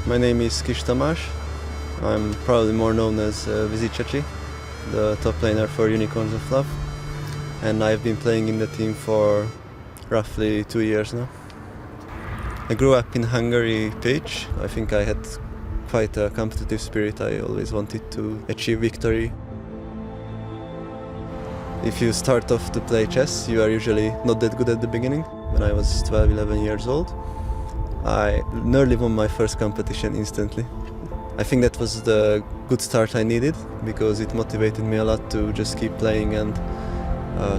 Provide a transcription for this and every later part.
My name is Tamás. I'm probably more known as Vizicaci, the top laner for Unicorns of Love, and I've been playing in the team for roughly 2 years now. I grew up in Hungary, Pécs. I think I had quite a competitive spirit. I always wanted to achieve victory. If you start off to play chess, you are usually not that good at the beginning. When I was 12, 11 years old, I nearly won my first competition instantly. I think that was the good start I needed, because it motivated me a lot to just keep playing and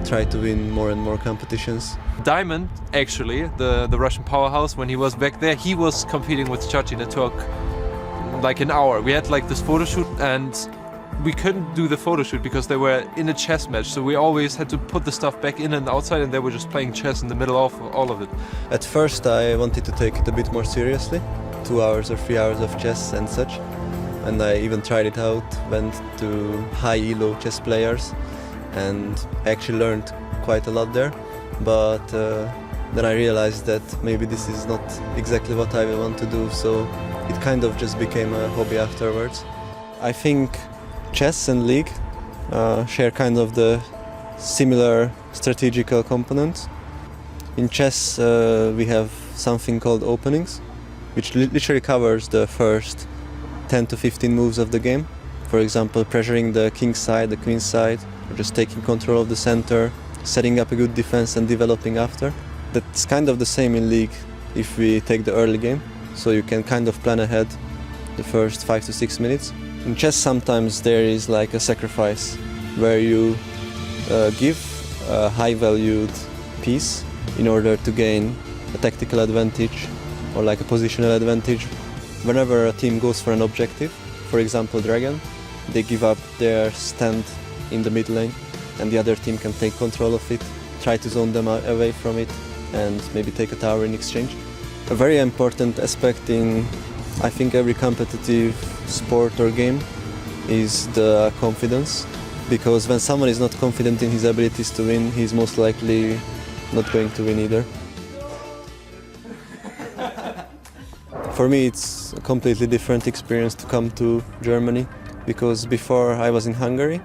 try to win more and more competitions. Diamond, actually, the Russian powerhouse, when he was back there, he was competing with Chachi, and it took like an hour. We had like this photo shoot, and we couldn't do the photo shoot because they were in a chess match, so we always had to put the stuff back in and outside, and they were just playing chess in the middle of all of it. At first I wanted to take it a bit more seriously, 2 hours or 3 hours of chess and such, and I even tried it out, went to high elo chess players, and actually learned quite a lot there. But then I realized that maybe this is not exactly what I want to do, so it kind of just became a hobby afterwards. I think chess and League share kind of the similar strategical components. In chess we have something called openings, which literally covers the first 10 to 15 moves of the game. For example, pressuring the king side, the queen side, or just taking control of the center, setting up a good defense and developing after. That's kind of the same in League if we take the early game, so you can kind of plan ahead the first 5 to 6 minutes. In chess sometimes there is like a sacrifice where you give a high valued piece in order to gain a tactical advantage or like a positional advantage. Whenever a team goes for an objective, for example Dragon, they give up their stand in the mid lane and the other team can take control of it, try to zone them away from it and maybe take a tower in exchange. A very important aspect in, I think, every competitive sport or game is the confidence, because when someone is not confident in his abilities to win, he's most likely not going to win either. For me it's a completely different experience to come to Germany, because before I was in Hungary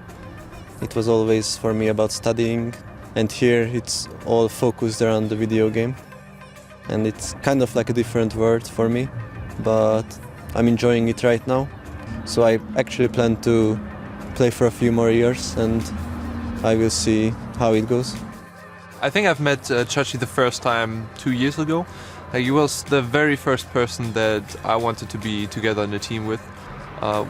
it was always for me about studying, and here it's all focused around the video game, and it's kind of like a different world for me, but I'm enjoying it right now. So I actually plan to play for a few more years and I will see how it goes. I think I've met Chachi the first time 2 years ago. He was the very first person that I wanted to be together in a team with.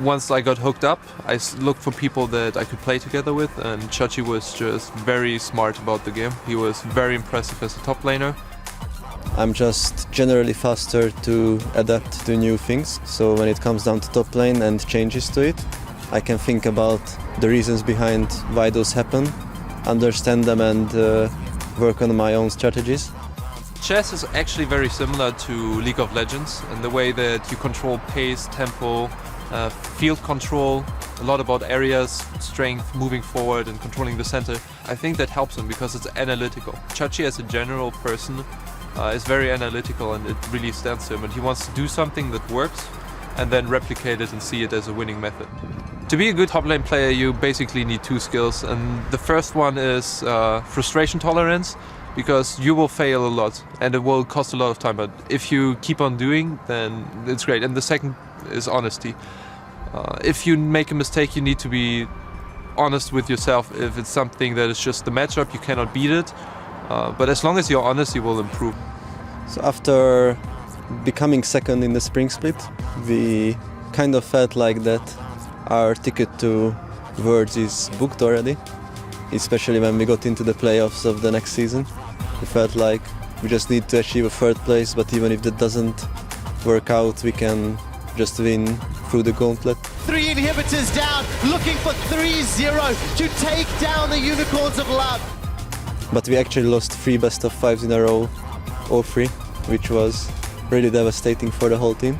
Once I got hooked up, I looked for people that I could play together with, and Chachi was just very smart about the game. He was very impressive as a top laner. I'm just generally faster to adapt to new things, so when it comes down to top lane and changes to it, I can think about the reasons behind why those happen, understand them and work on my own strategies. Chess is actually very similar to League of Legends in the way that you control pace, tempo, field control, a lot about areas, strength, moving forward and controlling the center. I think that helps him because it's analytical. Chachi as a general person is very analytical, and it really stands to him, and he wants to do something that works and then replicate it and see it as a winning method. To be a good top lane player you basically need 2 skills, and the first one is frustration tolerance, because you will fail a lot and it will cost a lot of time, but if you keep on doing then it's great. And the second is honesty. If you make a mistake you need to be honest with yourself. If it's something that is just the matchup, you cannot beat it. But as long as you're honest, you will improve. So after becoming second in the spring split, we kind of felt like that our ticket to Worlds is booked already, especially when we got into the playoffs of the next season. We felt like we just need to achieve a 3rd place, but even if that doesn't work out, we can just win through the gauntlet. 3 inhibitors down, looking for 3-0 to take down the Unicorns of Love. But we actually lost 3 best of 5s in a row, all 3, which was really devastating for the whole team.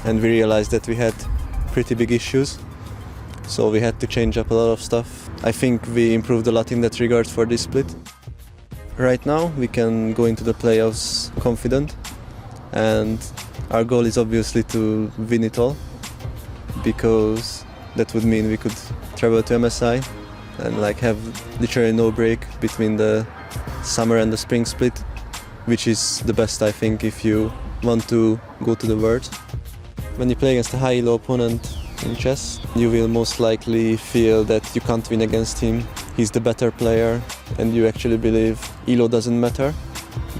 And we realized that we had pretty big issues, so we had to change up a lot of stuff. I think we improved a lot in that regard for this split. Right now we can go into the playoffs confident. and our goal is obviously to win it all, because that would mean we could travel to MSI and like have literally no break between the summer and the spring split, which is the best, I think, if you want to go to the World. When you play against a high elo opponent in chess, you will most likely feel that you can't win against him. He's the better player, and you actually believe elo doesn't matter.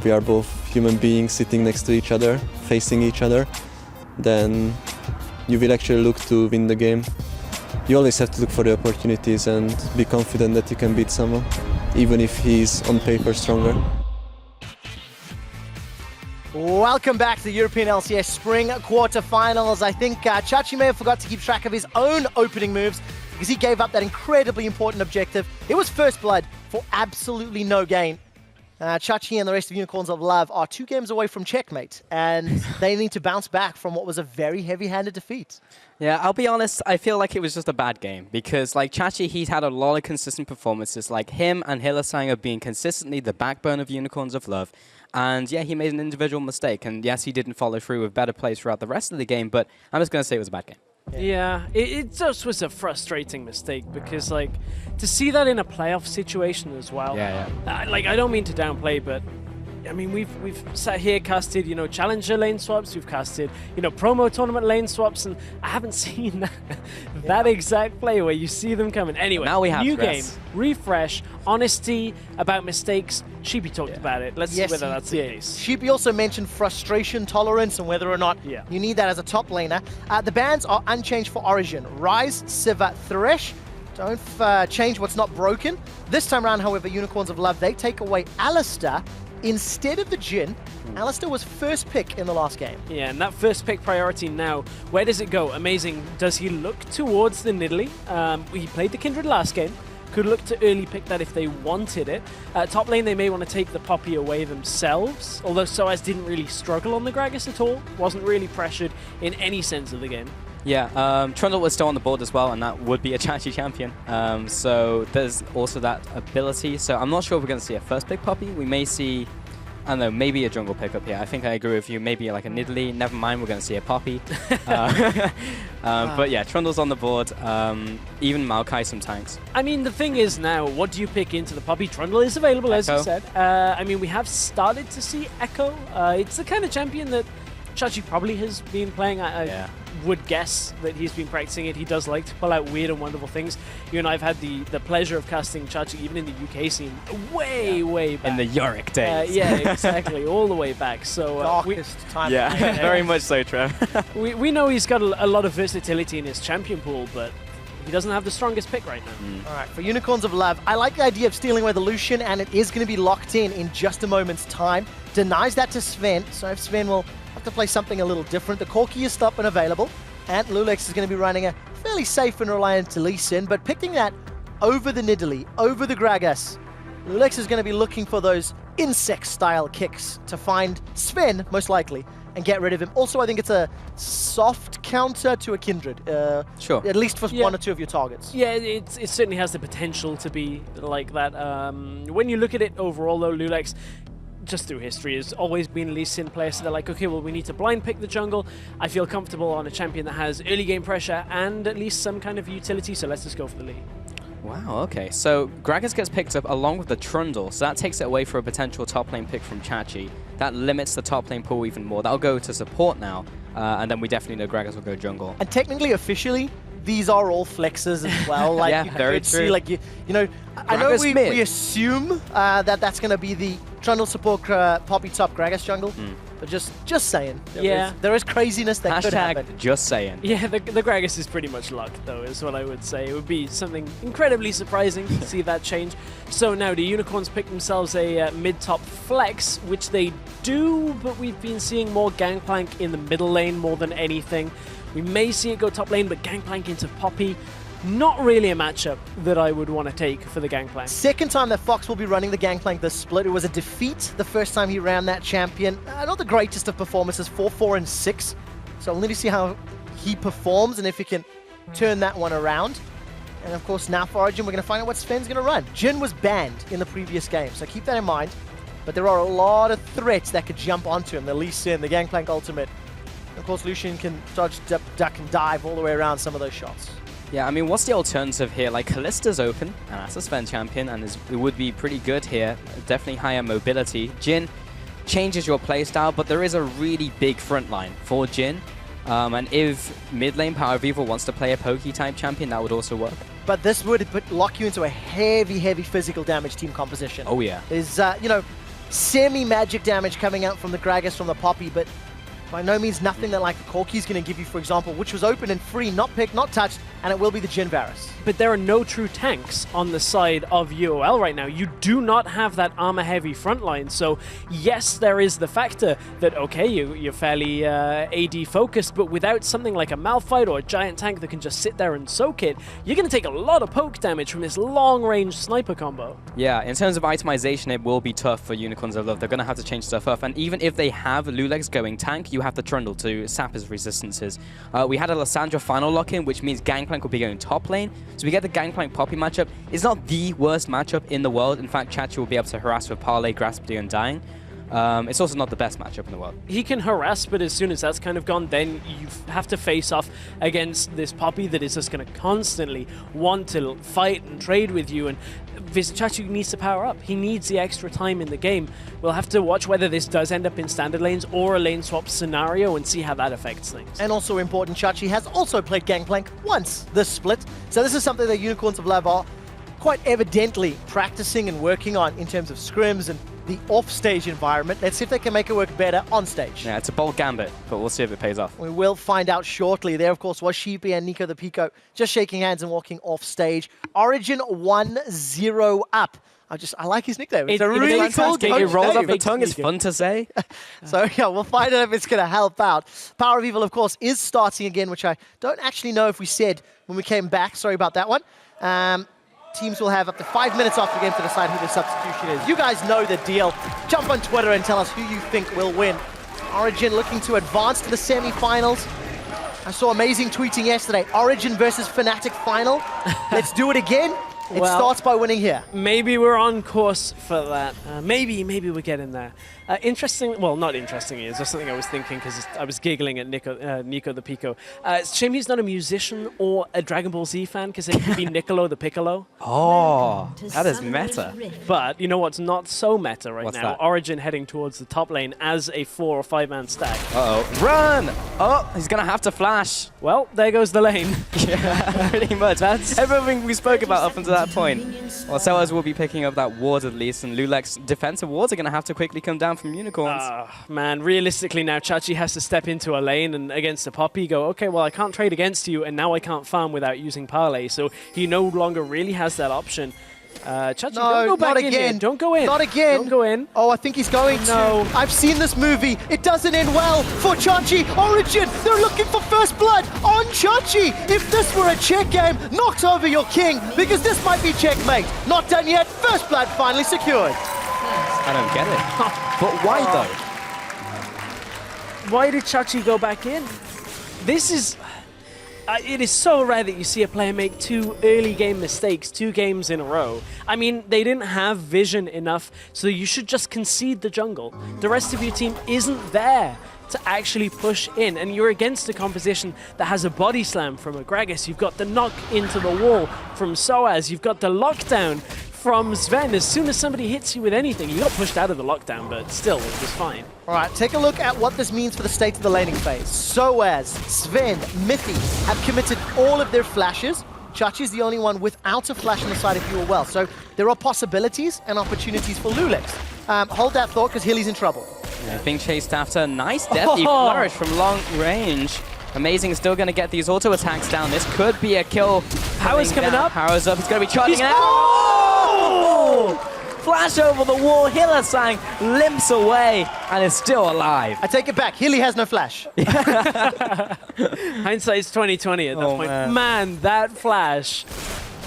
We are both human beings sitting next to each other, facing each other. Then you will actually look to win the game. You always have to look for the opportunities and be confident that you can beat someone, even if he's on paper stronger. Welcome back to the European LCS Spring Quarterfinals. I think Chachi may have forgot to keep track of his own opening moves because he gave up that incredibly important objective. It was first blood for absolutely no gain. Chachi and the rest of Unicorns of Love are 2 games away from checkmate, and they need to bounce back from what was a very heavy-handed defeat. Yeah, I'll be honest, I feel like it was just a bad game because like Chachi, he's had a lot of consistent performances. Like him and Hillasang have been consistently the backbone of Unicorns of Love. And yeah, he made an individual mistake. And yes, he didn't follow through with better plays throughout the rest of the game, but I'm just going to say it was a bad game. Yeah, it just was a frustrating mistake because, like, to see that in a playoff situation as well. Like, I don't mean to downplay, but I mean, we've sat here, casted, you know, challenger lane swaps, we've casted, you know, promo tournament lane swaps, and I haven't seen that exact play where you see them coming. Anyway, now we have new stress. game, refresh, honesty about mistakes. Sheepy talked about it. Let's see whether that's the case. Sheepy also mentioned frustration tolerance and whether or not you need that as a top laner. The bans are unchanged for Origen. Rise, Siva, Thresh. Don't change what's not broken. This time around, however, Unicorns of Love, they take away Alistair instead of the Jhin. Alistair was first pick in the last game. Yeah, and that first pick priority now, where does it go? Amazing. Does he look towards the Nidalee? He played the Kindred last game. Could look to early pick that if they wanted it. Top lane, they may want to take the Poppy away themselves, although Soaz didn't really struggle on the Gragas at all. Wasn't really pressured in any sense of the game. Yeah, Trundle was still on the board as well, and that would be a Chachi champion. So there's also that ability. So I'm not sure if we're going to see a first pick Poppy. We may see, I don't know, maybe a jungle pickup here. I think I agree with you. Maybe like a Nidalee. Never mind, we're going to see a Poppy. But yeah, Trundle's on the board. Even Maokai some tanks. I mean, the thing is now, what do you pick into the Poppy? Trundle is available, as you said. I mean, we have started to see Echo. It's the kind of champion that Chachi probably has been playing. I would guess that he's been practicing it. He does like to pull out weird and wonderful things. You and I have had the pleasure of casting Chachi even in the UK scene way back. In the Yorick days. Yeah, exactly. All the way back. So Darkest time. Yeah, very much so, Trev. we know he's got a lot of versatility in his champion pool, but he doesn't have the strongest pick right now. All right, for Unicorns of Love, I like the idea of stealing away the Lucian, and it is going to be locked in just a moment's time. Denies that to Sven, so if Sven will have to play something a little different. The Corki is stopped and available, and Lulex is going to be running a fairly safe and reliant Lee Sin, but picking that over the Nidalee, over the Gragas. Lulex is going to be looking for those insect-style kicks to find Sven, most likely, and get rid of him. Also, I think it's a soft counter to a Kindred. Sure. At least for one or two of your targets. Yeah, it certainly has the potential to be like that. When you look at it overall, though, Lulex, just through history, has always been a Lee Sin player, so they're like, okay, well, we need to blind pick the jungle. I feel comfortable on a champion that has early game pressure and at least some kind of utility, so let's just go for the Lee. Wow, okay. So Gragas gets picked up along with the Trundle, so that takes it away for a potential top lane pick from Chachi. That limits the top lane pool even more. That'll go to support now, and then we definitely know Gragas will go jungle. And technically, officially, these are all flexes as well. Like, yeah, very true. See, like, you know, I know we assume that that's going to be the Trundle support Poppy top Gragas jungle, but just saying. There is craziness that could happen. Just saying. Yeah, the Gragas is pretty much luck, though, is what I would say. It would be something incredibly surprising to see that change. So now the Unicorns pick themselves a mid-top flex, which they do, but we've been seeing more Gangplank in the middle lane more than anything. We may see it go top lane, but Gangplank into Poppy, not really a matchup that I would want to take for the Gangplank. Second time that Fox will be running the Gangplank this split. It was a defeat the first time he ran that champion. Not the greatest of performances, 4-4 and 6. So we'll need to see how he performs and if he can turn that one around. And of course, now for Origen, we're going to find out what Sven's going to run. Jhin was banned in the previous game, so keep that in mind. but there are a lot of threats that could jump onto him. The Lee Sin, the Gangplank ultimate. Of course, Lucian can dodge, duck, and dive all the way around some of those shots. Yeah, I mean, what's the alternative here? Like, Kallista's open, and that's a Sven champion, and it would be pretty good here. Definitely higher mobility. Jhin changes your playstyle, but there is a really big front line for Jhin. And if mid lane Power of Evil wants to play a pokey type champion, that would also work. But this would lock you into a heavy, heavy physical damage team composition. Oh, yeah. There's, you know, semi-magic damage coming out from the Gragas, from the Poppy, but by no means nothing that like a Corki's going to give you, for example, which was open and free, not picked, not touched, and it will be the Jhin Varus. But there are no true tanks on the side of UOL right now. You do not have that armor-heavy front line. So yes, there is the factor that, okay, you're fairly AD-focused, but without something like a Malphite or a giant tank that can just sit there and soak it, you're going to take a lot of poke damage from this long-range sniper combo. Yeah, in terms of itemization, it will be tough for Unicorns of Love. They're going to have to change stuff up. And even if they have Lulex going tank, you have the Trundle to sap his resistances. We had a Lissandra final lock-in, which means Gangplank will be going top lane. So we get the Gangplank Poppy matchup. It's not the worst matchup in the world. In fact, Chachi will be able to harass with Parlay, Graspity, and Dying. It's also not the best matchup in the world. He can harass, but as soon as that's kind of gone, then you have to face off against this Poppy that is just going to constantly want to fight and trade with you. And Chachi needs to power up. He needs the extra time in the game. We'll have to watch whether this does end up in standard lanes or a lane swap scenario and see how that affects things. And also important, Chachi has also played Gangplank once this split. So this is something that Unicorns of Love are quite evidently practicing and working on in terms of scrims and the off-stage environment. Let's see if they can make it work better on stage. Yeah, it's a bold gambit, but we'll see if it pays off. We will find out shortly. There, of course, was Sheepy and Nico the Pico just shaking hands and walking off stage. Origen 1-0 up. I like his nickname. It's a really cool It rolls off the name. tongue. It's fun to say. So yeah, we'll find out if it's going to help out. Power of Evil, of course, is starting again, which I don't actually know if we said when we came back. Sorry about that one. Teams will have up to 5 minutes after the game to decide who the substitution is. You guys know the deal. Jump on Twitter and tell us who you think will win. Origen looking to advance to the semi-finals. I saw amazing tweeting yesterday. Origen versus Fnatic final. Let's do it again. It starts by winning here. Maybe we're on course for that. Maybe we get in there. Interesting, well, not interesting, it's just something I was thinking because I was giggling at Nico the Pico. It's a shame he's not a musician or a Dragon Ball Z fan because it could be Niccolo the Piccolo. Oh, that is meta. But you know what's not so meta right What's now? that? Origen heading towards the top lane as a 4 or 5 man stack. Uh-oh. Run! Oh, he's going to have to flash. Well, there goes the lane. Yeah, pretty much. That's everything we spoke about up until that point. Well, Sellers will be picking up that ward at least, and Lulex's defensive wards are going to have to quickly come down from Unicorns. Man, realistically now, Chachi has to step into a lane and against a Poppy go, okay, well, I can't trade against you, and now I can't farm without using Parlay, so he no longer really has that option. Chachi, don't go back in here. Don't go in. Not again. Don't go in. Oh, I think he's going to. I've seen this movie. It doesn't end well for Chachi. Origen, they're looking for first blood on Chachi. If this were a check game, knocked over your king, because this might be checkmate. Not done yet. First blood finally secured. I don't get it. But why though? Why did Chachi go back in? This is... it is so rare that you see a player make 2 early game mistakes 2 games in a row. I mean, they didn't have vision enough, so you should just concede the jungle. The rest of your team isn't there to actually push in, and you're against a composition that has a body slam from a Gragas. You've got the knock into the wall from Soaz. You've got the lockdown from Sven. As soon as somebody hits you with anything, you got pushed out of the lockdown, but still, it was fine. All right, take a look at what this means for the state of the laning phase. Soaz, Sven, Mithy have committed all of their flashes. Chachi is the only one without a flash on the side of UOL. So there are possibilities and opportunities for Lulex. Hold that thought, because Hilly's in trouble. Yeah, being chased after. Nice deathly flourish from long range. Amazing, still going to get these auto attacks down. This could be a kill. Power's coming up. Power's up. He's going to be charging it out. Oh! Flash over the wall. Hillisang limps away and is still alive. I take it back. Hilly has no flash. Hindsight's 2020 at that point. Man. That flash.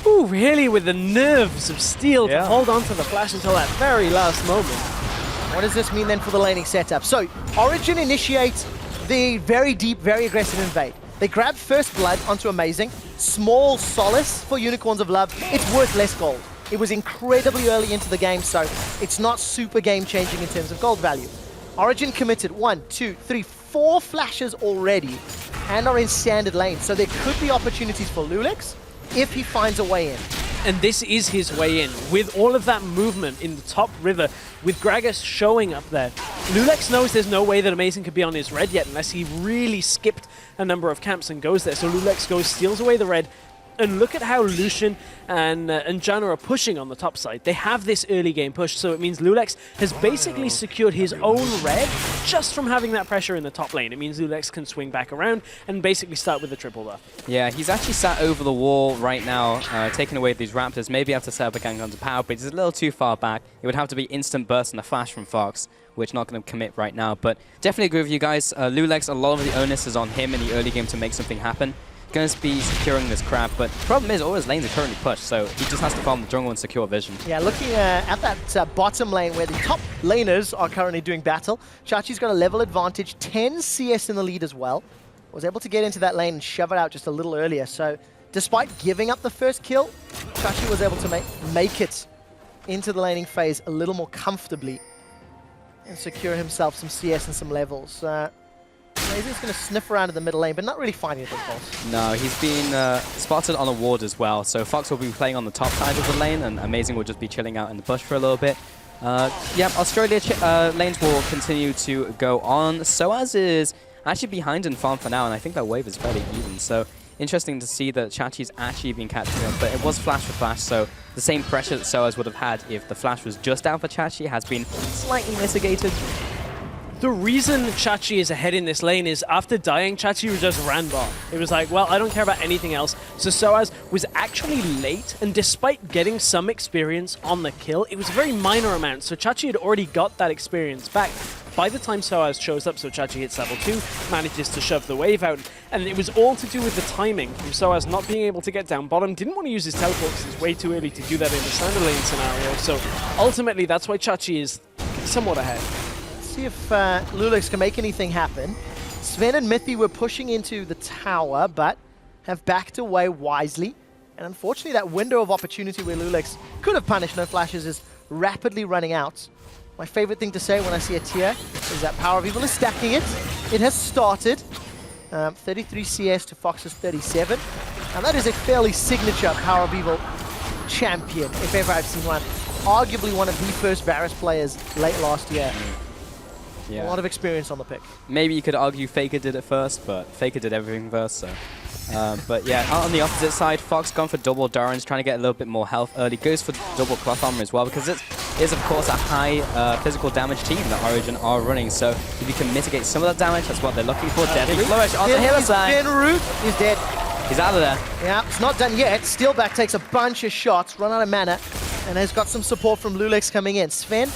Ooh, really with the nerves of steel to hold on to the flash until that very last moment. What does this mean then for the laning setup? So, Origen initiates the very deep, very aggressive invade. They grab first blood onto Amazing. Small solace for Unicorns of Love. It's worth less gold. It was incredibly early into the game, so it's not super game-changing in terms of gold value. Origen committed 1, 2, 3, 4 flashes already and are in standard lane, so there could be opportunities for Lulex if he finds a way in. And this is his way in. With all of that movement in the top river, with Gragas showing up there, Lulex knows there's no way that Amazing could be on his red yet unless he really skipped a number of camps and goes there. So Lulex goes, steals away the red, and look at how Lucian and Janna are pushing on the top side. They have this early game push, so it means Lulex has basically secured his own red just from having that pressure in the top lane. It means Lulex can swing back around and basically start with a triple buff. Yeah, he's actually sat over the wall right now, taking away these Raptors. Maybe have to set up a gang onto power, but he's a little too far back. It would have to be instant burst and a flash from Fox, which not going to commit right now. But definitely agree with you guys. Lulex, a lot of the onus is on him in the early game to make something happen. Going to be securing this crab, but the problem is all his lanes are currently pushed, so he just has to farm the jungle and secure vision. Yeah, looking at that bottom lane where the top laners are currently doing battle, Chachi's got a level advantage, 10 CS in the lead as well. Was able to get into that lane and shove it out just a little earlier, so despite giving up the first kill, Chachi was able to make it into the laning phase a little more comfortably and secure himself some CS and some levels. Amazing's going to sniff around in the middle lane, but not really finding anything else. No, he's been spotted on a ward as well, so Fox will be playing on the top side of the lane, and Amazing will just be chilling out in the bush for a little bit. Yeah, Australia lanes will continue to go on. Soaz is actually behind in farm for now, and I think that wave is fairly even, so interesting to see that Chachi's actually been catching him, but it was flash for flash, so the same pressure that Soaz would have had if the flash was just down for Chachi has been slightly mitigated. The reason Chachi is ahead in this lane is after dying, Chachi just ran bot. It was like, well, I don't care about anything else. So Soaz was actually late, and despite getting some experience on the kill, it was a very minor amount. So Chachi had already got that experience back by the time Soaz shows up. So Chachi hits level 2, manages to shove the wave out, and it was all to do with the timing from Soaz not being able to get down bottom. Didn't want to use his teleport because it's way too early to do that in the standard lane scenario. So ultimately, that's why Chachi is somewhat ahead. See if Lulex can make anything happen. Sven and Mithy were pushing into the tower, but have backed away wisely. And unfortunately, that window of opportunity where Lulex could have punished no flashes is rapidly running out. My favorite thing to say when I see a tier is that Power of Evil is stacking it. It has started. 33 CS to Fox's 37. And that is a fairly signature Power of Evil champion, if ever I've seen one. Arguably one of the first Varus players late last year. Yeah. A lot of experience on the pick. Maybe you could argue Faker did it first, but Faker did everything first, so. But yeah, on the opposite side, Fox gone for double Durans, trying to get a little bit more health early. Goes for double cloth armor as well, because it is, of course, a high physical damage team that Origen are running. So if you can mitigate some of that damage, that's what they're looking for. Deadly Flourish on the healer side. Root is dead. He's out of there. Yeah, it's not done yet. Steelback takes a bunch of shots, run out of mana, and has got some support from Lulex coming in. Sven,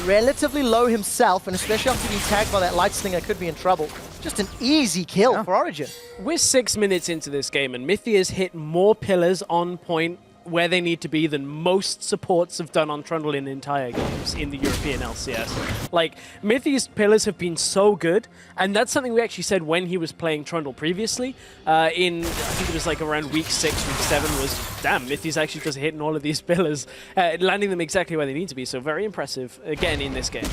relatively low himself, and especially after being tagged by that light slinger, could be in trouble. Just an easy kill for Origen. We're 6 minutes into this game, and Mithy has hit more pillars on point where they need to be than most supports have done on Trundle in entire games in the European LCS. Like, Mithy's pillars have been so good, and that's something we actually said when he was playing Trundle previously. I think it was like around week 6, week 7 was, damn, Mithy's actually just hitting all of these pillars, landing them exactly where they need to be. So very impressive, again, in this game.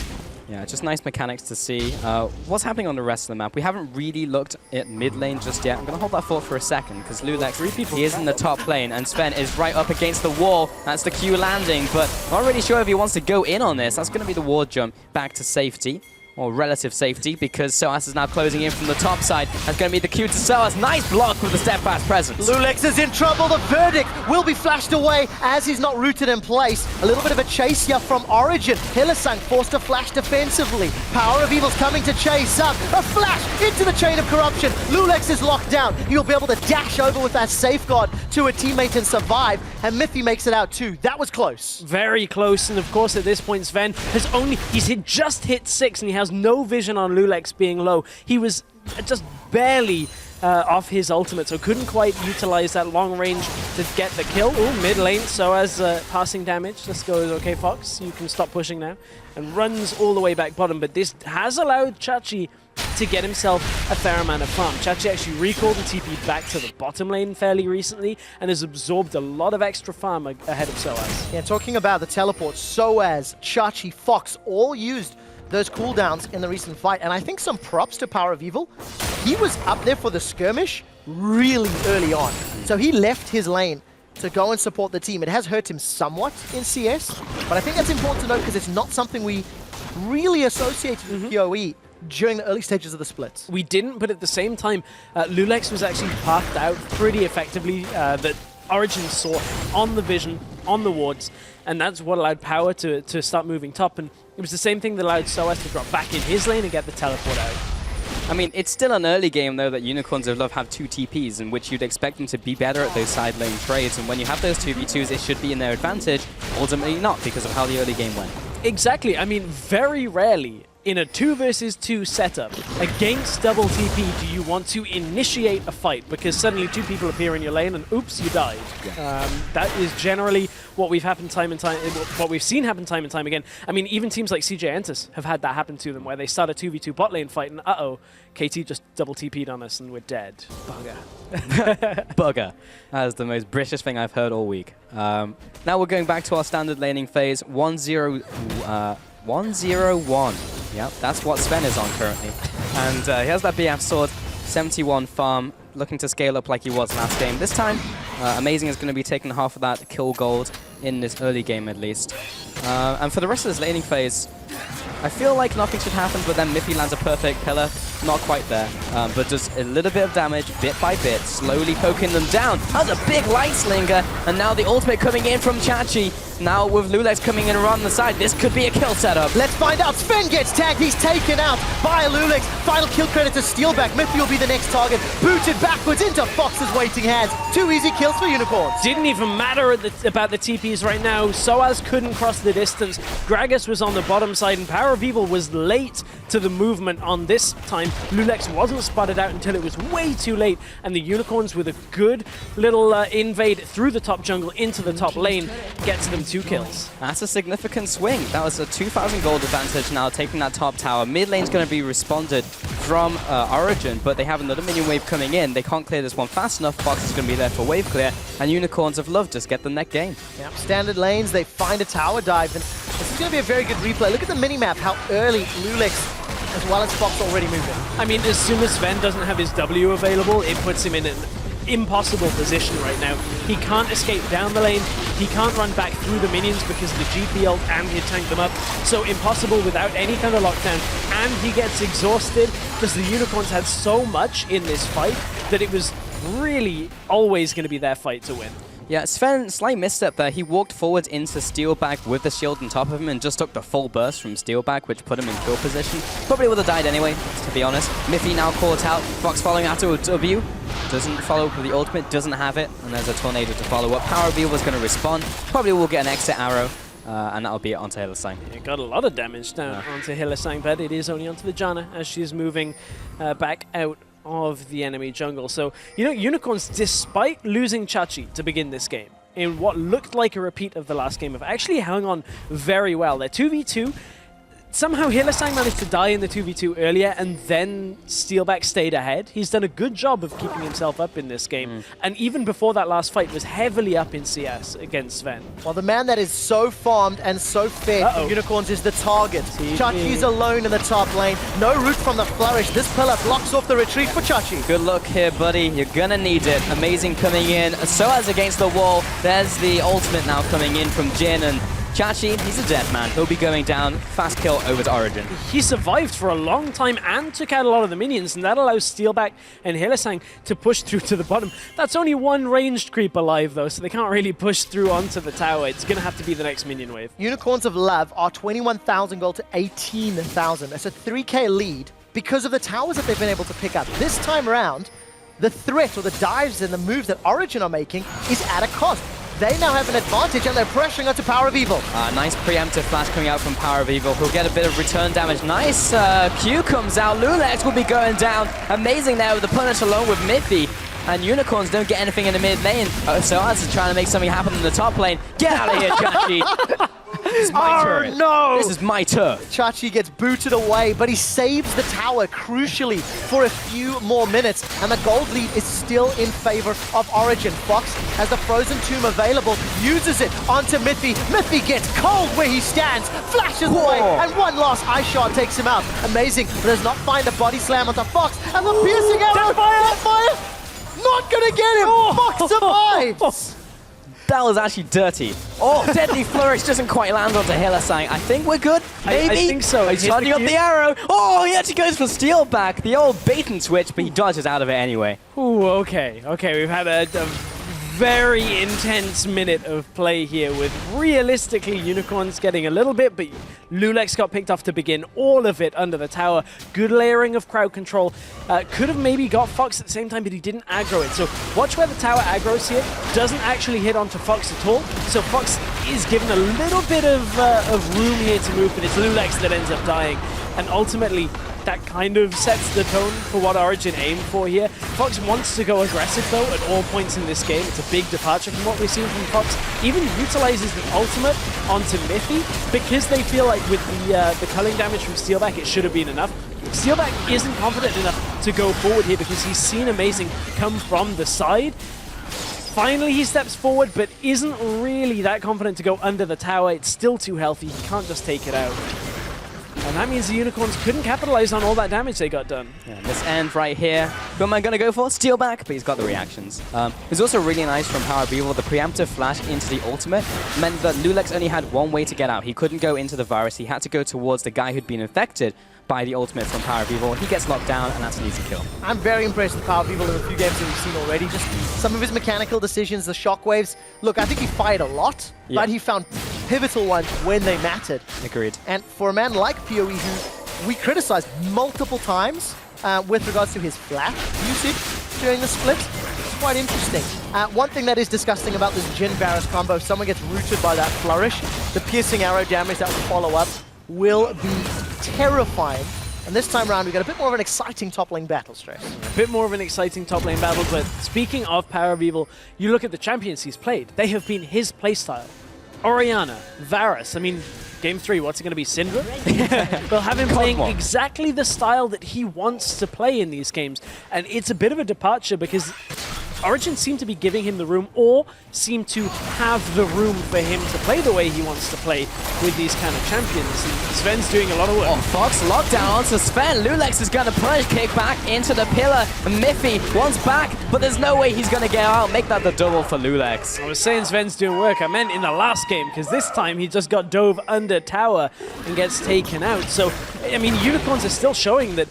Yeah, just nice mechanics to see. What's happening on the rest of the map? We haven't really looked at mid lane just yet. I'm going to hold that thought for a second, because Lulex, he is in the top lane, and Sven is right up against the wall. That's the Q landing, but not really sure if he wants to go in on this. That's going to be the ward jump back to safety, or relative safety, because Soaz is now closing in from the top side. That's going to be the Q to Soaz. Nice block with the step-fast presence. Lulex is in trouble. The verdict will be flashed away as he's not rooted in place. A little bit of a chase here from Origen. Hylissang forced to flash defensively. Power of Evil's coming to chase up. A flash into the chain of corruption. Lulex is locked down. He'll be able to dash over with that safeguard to a teammate and survive. And Mithy makes it out too. That was close. Very close, and of course at this point Sven has just hit 6, and he has no vision on Lulex being low. He was just barely off his ultimate, so couldn't quite utilize that long range to get the kill. Ooh, mid lane, so as passing damage, this goes, okay, Fox, you can stop pushing now, and runs all the way back bottom, but this has allowed Chachi to get himself a fair amount of farm. Chachi actually recalled and TP'd back to the bottom lane fairly recently and has absorbed a lot of extra farm ahead of Soaz. Yeah, talking about the teleports, Soaz, Chachi, Fox all used those cooldowns in the recent fight, and I think some props to Power of Evil. He was up there for the skirmish really early on, so he left his lane to go and support the team. It has hurt him somewhat in CS, but I think that's important to note because it's not something we really associated with PoE during the early stages of the splits. We didn't, but at the same time, Lulex was actually pathed out pretty effectively that Origen saw on the vision, on the wards, and that's what allowed Power to start moving top, and it was the same thing that allowed Soaz to drop back in his lane and get the teleport out. I mean, it's still an early game, though, that Unicorns of Love have 2 TPs, in which you'd expect them to be better at those side lane trades, and when you have those 2v2s, it should be in their advantage. Ultimately not, because of how the early game went. Exactly. I mean, very rarely in a 2 versus 2 setup against double TP do you want to initiate a fight because suddenly 2 people appear in your lane and oops, you died. Yeah. That is generally what we've seen happen time and time again. I mean, even teams like CJ Entus have had that happen to them where they start a 2v2 bot lane fight and KT just double TP'd on us and we're dead. Bugger. Bugger. That is the most British thing I've heard all week. Now we're going back to our standard laning phase. 1-0-1. Yep, that's what Sven is on currently. And he has that BF sword, 71 farm, looking to scale up like he was last game. This time, Amazing is going to be taking half of that kill gold in this early game at least. And for the rest of this laning phase, I feel like nothing should happen, but then Miffy lands a perfect pillar. Not quite there, but does a little bit of damage, bit by bit, slowly poking them down. That's a big light slinger, and now the ultimate coming in from Chachi. Now with Lulex coming in around the side, this could be a kill setup. Let's find out. Sven gets tagged. He's taken out by Lulex. Final kill credit to Steelback. Miffy will be the next target. Booted backwards into Fox's waiting hands. 2 easy kills for Unicorns. Didn't even matter about the TPs right now. Soaz couldn't cross the distance. Gragas was on the bottom side, and Power of Evil was late to the movement on this time. Lulex wasn't spotted out until it was way too late, and the Unicorns with a good little invade through the top jungle into the top lane gets them 2 kills. That's a significant swing. That was a 2,000 gold advantage now, taking that top tower. Mid lane's going to be responded from Origen, but they have another minion wave coming in. They can't clear this one fast enough. Fox is going to be there for wave clear, and Unicorns of Love just get the net game. Yep, standard lanes, they find a tower dive, and this is going to be a very good replay. Look at the minimap, how early Lulex as well as Fox already moving. I mean, as soon as Sven doesn't have his W available, it puts him in an impossible position right now. He can't escape down the lane, he can't run back through the minions because the GP ult and he tanked them up, so impossible without any kind of lockdown, and he gets exhausted because the Unicorns had so much in this fight that it was really always going to be their fight to win. Yeah, Sven, slight misstep there. He walked forward into Steelback with the shield on top of him and just took the full burst from Steelback, which put him in kill position. Probably would have died anyway, to be honest. Miffy now caught out. Fox following after a W. Doesn't follow up with the ultimate, doesn't have it. And there's a tornado to follow up. Power of Evil is going to respond. Probably will get an exit arrow. And that'll be it onto Hylissang. It got a lot of damage down onto Hylissang, but it is only onto the Janna as she's moving back out of the enemy jungle. So, you know, Unicorns, despite losing Chachi to begin this game, in what looked like a repeat of the last game, have actually hung on very well. They're 2v2. Somehow Hylissang managed to die in the 2v2 earlier, and then Steelback stayed ahead. He's done a good job of keeping himself up in this game, and even before that last fight was heavily up in CS against Sven. Well, the man that is so farmed and so fed for Unicorns is the target. Chachi's alone in the top lane. No root from the flourish. This pillar blocks off the retreat for Chachi. Good luck here, buddy. You're gonna need it. Amazing coming in. Soaz against the wall. There's the ultimate now coming in from Jin, and Chachi, he's a dead man. He'll be going down. Fast kill over to Origen. He survived for a long time and took out a lot of the minions, and that allows Steelback and Hylissang to push through to the bottom. That's only one ranged creep alive, though, so they can't really push through onto the tower. It's going to have to be the next minion wave. Unicorns of Love are 21,000 gold to 18,000. That's a 3k lead because of the towers that they've been able to pick up. This time around, the threat or the dives and the moves that Origen are making is at a cost. They now have an advantage and they're pressuring onto Power of Evil. Nice preemptive flash coming out from Power of Evil. He'll get a bit of return damage. Nice Q comes out. Lulex will be going down. Amazing there with the punish along with Miffy. And Unicorns don't get anything in the mid lane. Soaz is trying to make something happen in the top lane. Get out of here, Chachi. is my turret. No! This is my turf. Chachi gets booted away, but he saves the tower crucially for a few more minutes, and the gold lead is still in favor of Origen. Fox has the Frozen Tomb available, uses it onto Miffy. Miffy gets cold where he stands, flashes away, and one last ice shot takes him out. Amazing, but does not find a body slam onto Fox, and the piercing arrow, fire, not gonna get him. Fox survives. That was actually dirty. Oh, Deadly Flourish doesn't quite land onto Hillasang. I think we're good. Maybe. I think so. He's charging up the arrow. Oh, he actually goes for steal back. The old bait and switch, but he dodges out of it anyway. Ooh, okay. We've had a very intense minute of play here with realistically Unicorns getting a little bit, but Lulex got picked off to begin all of it under the tower. Good layering of crowd control. Could have maybe got Fox at the same time, but he didn't aggro it. So watch where the tower aggroes here. Doesn't actually hit onto Fox at all. So Fox is given a little bit of room here to move, but it's Lulex that ends up dying. And ultimately, that kind of sets the tone for what Origen aimed for here. Fox wants to go aggressive, though, at all points in this game. It's a big departure from what we've seen from Fox. Even utilizes the ultimate onto Miffy because they feel like with the culling damage from Steelback, it should have been enough. Steelback isn't confident enough to go forward here because he's seen Amazing come from the side. Finally, he steps forward, but isn't really that confident to go under the tower. It's still too healthy. He can't just take it out. And that means the Unicorns couldn't capitalize on all that damage they got done. Yeah, this end right here. Who am I going to go for? Steal back, but he's got the reactions. It was also really nice from Power Beaver. The preemptive flash into the ultimate meant that Lulex only had one way to get out. He couldn't go into the virus. He had to go towards the guy who'd been infected by the ultimate from Power Beaver. He gets locked down, and that's an easy kill. I'm very impressed with Power Beaver in the few games that we've seen already. Just some of his mechanical decisions, the shockwaves. Look, I think he fired a lot, but he found pivotal ones when they mattered. Agreed. And for a man like PoE, who we criticized multiple times with regards to his flash usage during the split, it's quite interesting. One thing that is disgusting about this Jhin Varus combo, if someone gets rooted by that flourish, the piercing arrow damage that will follow up will be terrifying. And this time around, we got a bit more of an exciting top lane battle, Stress. A bit more of an exciting top lane battle, but speaking of Power of Evil, you look at the champions he's played. They have been his playstyle. Orianna, Varus, I mean, Game 3, what's it going to be, Syndra? We'll have him playing exactly the style that he wants to play in these games. And it's a bit of a departure because Origen seem to be giving him the room, or seem to have the room for him to play the way he wants to play with these kind of champions. And Sven's doing a lot of work. Oh, Fox lockdown onto Sven. Lulex is going to punish kick back into the pillar. Miffy wants back, but there's no way he's going to get out. Make that the double for Lulex. I was saying Sven's doing work. I meant in the last game, because this time he just got dove under tower and gets taken out. So, I mean, Unicorns are still showing that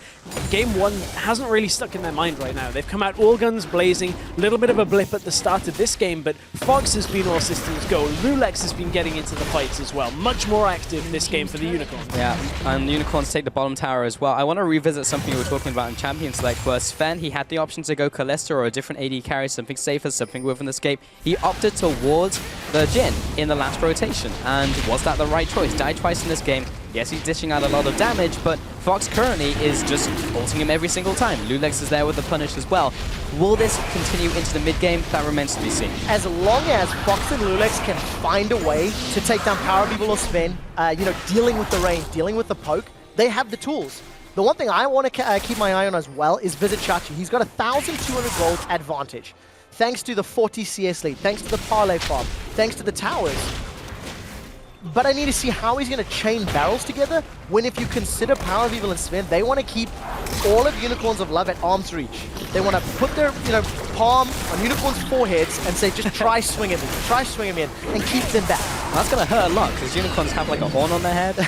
Game 1 hasn't really stuck in their mind right now. They've come out all guns blazing, little bit of a blip at the start of this game, but Fox has been all systems go. Lulex has been getting into the fights as well. Much more active this game for the Unicorns. Yeah, and Unicorns take the bottom tower as well. I want to revisit something we were talking about in Champions Select, where Sven, he had the option to go Kalista or a different AD carry, something safer, something with an escape. He opted towards the Jhin in the last rotation, and was that the right choice? Died twice in this game. Yes, he's dishing out a lot of damage, but Fox currently is just ulting him every single time. Lulex is there with the punish as well. Will this continue into the mid-game? That remains to be seen. As long as Fox and Lulex can find a way to take down Power Beaver or Sven, you know, dealing with the range, dealing with the poke, they have the tools. The one thing I want to keep my eye on as well is Visit Chachi. He's got 1,200 gold advantage, thanks to the 40 CS lead, thanks to the parlay farm, thanks to the towers. But I need to see how he's going to chain barrels together when, if you consider Power of Evil and Sven, they want to keep all of Unicorns of Love at arm's reach. They want to put their, palm on Unicorns' foreheads and say, just try swinging me, and keep them back. That's going to hurt a lot, because Unicorns have like a horn on their head. I